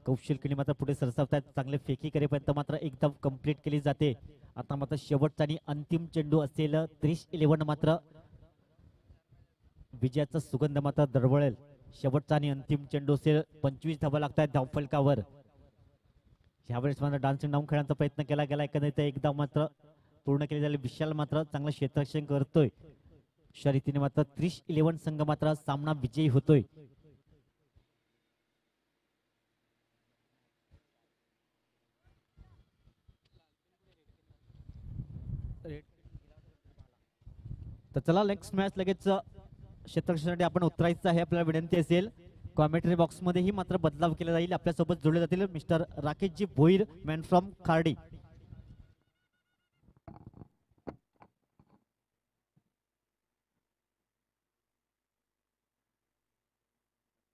कौशल किणी मात्र पुढे सरसावतात. चांगले फेकी करेपर्यंत मात्र एकदम कंप्लीट केली जाते. आता मात्र शेवटचा आणि अंतिम चेंडू असेल. 30-11 मात्र विजयाचा सुगंध मात्र दरवळेल. शेवटचा आणि अंतिम चेंडू असेल. 25 धावा लागतात धावफलकावर. यावेळेस मात्र डान्सिंग डाऊन खेळण्याचा प्रयत्न केला गेला. एकदा मात्र पूर्ण केले झाले. विशाल मात्र चांगलं क्षेत्ररक्षण करतोय. शर्यतीने मात्र 30-11 संघ मात्र सामना विजयी होतोय. तर चला नेक्स्ट मॅच लगेच क्षेत्ररक्षणासाठी आपण उतरायचं आहे. आपल्याला विनंती असेल कॉमेंटरी बॉक्स मध्येही मात्र बदलाव केला जाईल. आपल्यासोबत जोडले जातील mister Rakeshji Bhoir man from Khardi.